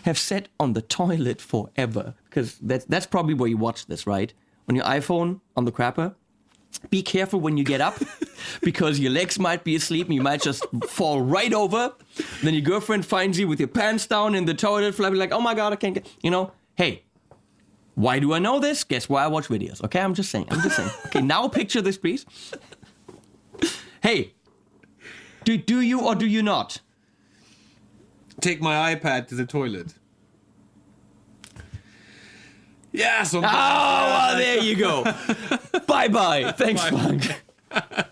have sat on the toilet forever, because that's probably where you watch this, right? On your iPhone, on the crapper. Be careful when you get up, because your legs might be asleep and you might just fall right over. Then your girlfriend finds you with your pants down in the toilet, flapping like, oh my God, I can't get, hey, why do I know this? Guess why I watch videos, okay? I'm just saying. Okay, now picture this, please. Hey, do you or do you not? Take my iPad to the toilet. Yeah, sometimes. Oh, well, there you go. Bye-bye. Thanks, Bye. Frank.